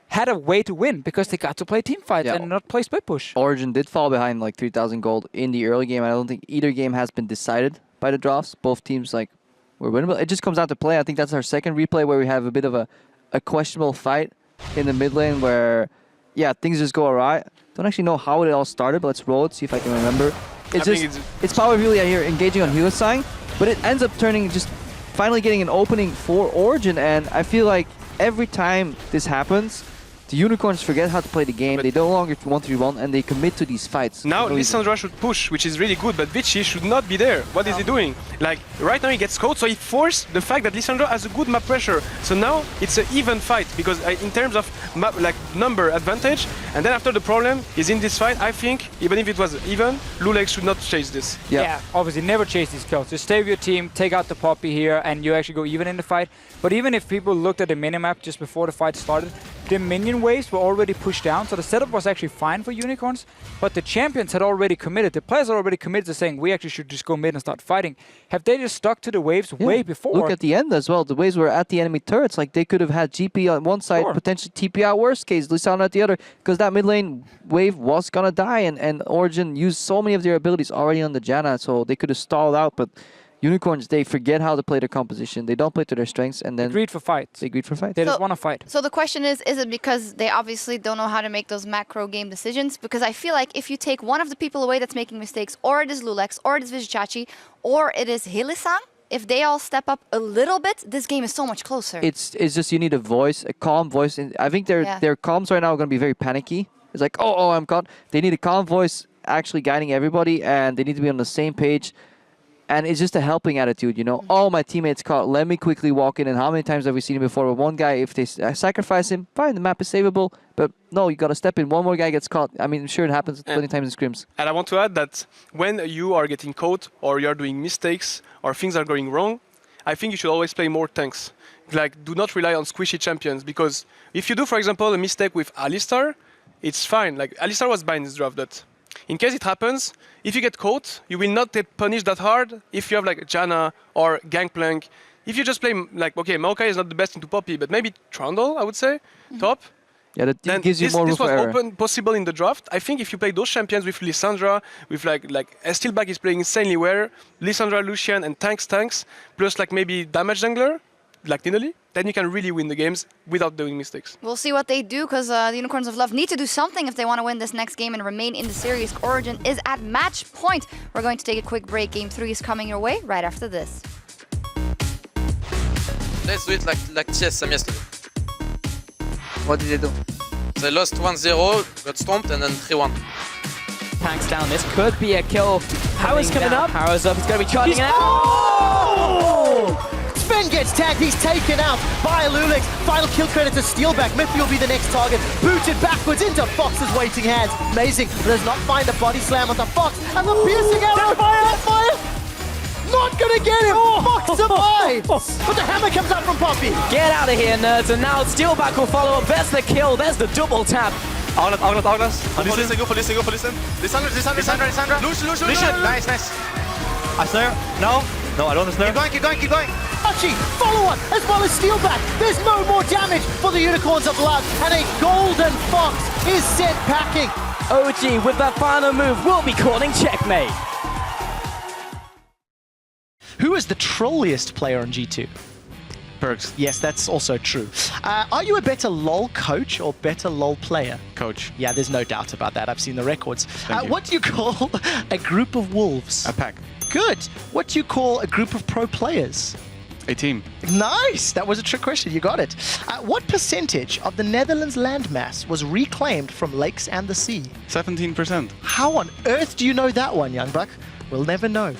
had a way to win because they got to play teamfights and not play split push. Origen did fall behind like 3,000 gold in the early game. I don't think either game has been decided by the drafts. Both teams like were winnable. It just comes out to play. I think that's our second replay where we have a bit of a questionable fight in the mid lane where, yeah, things just go awry. Don't actually know how it all started, but let's roll it, see if I can remember. It's Power Julia here engaging on Hylissang, but it ends up turning just finally getting an opening for Origen, and I feel like every time this happens, the Unicorns forget how to play the game. They no longer 1-3-1 and they commit to these fights. Now Lissandra should push, which is really good, but Vici should not be there. What is he doing? Like, right now he gets caught, so he forced the fact that Lissandra has a good map pressure. So now it's an even fight, because in terms of map, like number advantage, and then after the problem is in this fight, I think, even if it was even, Lulex should not chase this. Yeah, obviously never chase these kills. Just stay with your team, take out the Poppy here, and you actually go even in the fight. But even if people looked at the minimap just before the fight started, the minion waves were already pushed down, so the setup was actually fine for Unicorns, but the champions had already committed, the players had already committed to saying, we actually should just go mid and start fighting. Have they just stuck to the waves way before? Look at the end as well. The waves were at the enemy turrets. Like, they could have had GP on one side, potentially TP out worst case, Lissandra at the other, because that mid lane wave was going to die, and Origen used so many of their abilities already on the Janna, so they could have stalled out, but Unicorns, they forget how to play their composition. They don't play to their strengths, and then they greed for fights. They greed for fights. They just want to fight. So the question is it because they obviously don't know how to make those macro game decisions? Because I feel like if you take one of the people away that's making mistakes, or it is Lulex, or it is Vizicsacsi, or it is Hylissang, if they all step up a little bit, this game is so much closer. It's just you need a voice, a calm voice. And I think their comms right now are going to be very panicky. It's like, oh, I'm caught. They need a calm voice actually guiding everybody, and they need to be on the same page. And it's just a helping attitude, you know. Oh, my teammate's caught. Let me quickly walk in. And how many times have we seen it before? With one guy, if they sacrifice him, fine, the map is savable. But no, you got to step in. One more guy gets caught. I mean, sure, it happens 20 times in scrims. And I want to add that when you are getting caught or you're doing mistakes or things are going wrong, I think you should always play more tanks. Like, do not rely on squishy champions. Because if you do, for example, a mistake with Alistar, it's fine. Like, Alistar was banned in this draft, but in case it happens, if you get caught, you will not get punished that hard if you have like Janna or Gangplank. If you just play like, okay, Maokai is not the best into Poppy, but maybe Trundle, I would say, top. Yeah, that gives you more room for error. This was open possible in the draft. I think if you play those champions with Lissandra, with like Steelback is playing insanely well, Lissandra, Lucian, and tanks, plus like maybe damage jungler, like Nidalee, then you can really win the games without doing mistakes. We'll see what they do, because the Unicorns of Love need to do something if they want to win this next game and remain in the series. Origen is at match point. We're going to take a quick break. Game 3 is coming your way right after this. Let's do it like TSM yesterday. What did they do? They lost 1-0, got stomped, and then 3-1. Tanks down. This could be a kill. Power's coming up. Power's up. He's going to be charging out. Oh! Sven gets tagged, he's taken out by Lulex. Final kill credit to Steelback. Miffy will be the next target. Booted backwards into Fox's waiting hands. Amazing, but does not find a body slam onto Fox. And the piercing arrow, fire! Not gonna get him! Fox survives! But the hammer comes out from Poppy. Get out of here, nerds. And now Steelback will follow up. There's the kill. There's the double tap. Agnes. Go, listen. Lissandra. Lucian. Nice. I snare. No, I don't snare. Keep going. Archie, follow on, as well as Steelback. There's no more damage for the Unicorns of Love, and a golden Fox is sent packing. OG with that final move will be calling checkmate. Who is the trolliest player on G2? Perks. Yes, that's also true. Are you a better LoL coach or better LoL player? Coach. Yeah, there's no doubt about that. I've seen the records. Thank you. What do you call a group of wolves? A pack. Good. What do you call a group of pro players? A team. Nice! That was a trick question. You got it. What percentage of the Netherlands landmass was reclaimed from lakes and the sea? 17%. How on earth do you know that one, young buck? We'll never know.